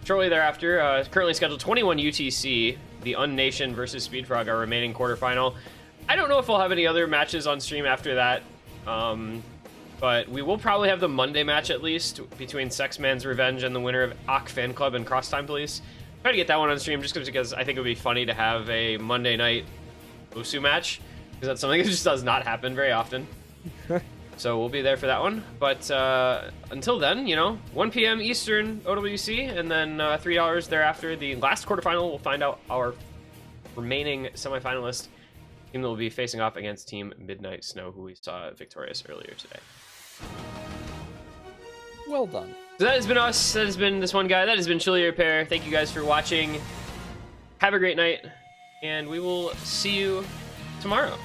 shortly thereafter. Currently scheduled 21 UTC, the Unnation versus Speedfrog, our remaining quarterfinal. I don't know if we'll have any other matches on stream after that, but we will probably have the Monday match at least between Sexman's Revenge and the winner of Ak Fan Club and Cross Time Police. Try to get that one on stream just because I think it would be funny to have a Monday night Osu match, because that's something that just does not happen very often. So we'll be there for that one. But until then, 1 p.m. Eastern OWC, and then $3 thereafter. The last quarterfinal, we'll find out our remaining semifinalist. Team that will be facing off against Team Midnight Snow, who we saw victorious earlier today. Well done. So that has been us. That has been this one guy. That has been Chili Repair. Thank you guys for watching. Have a great night, and we will see you tomorrow.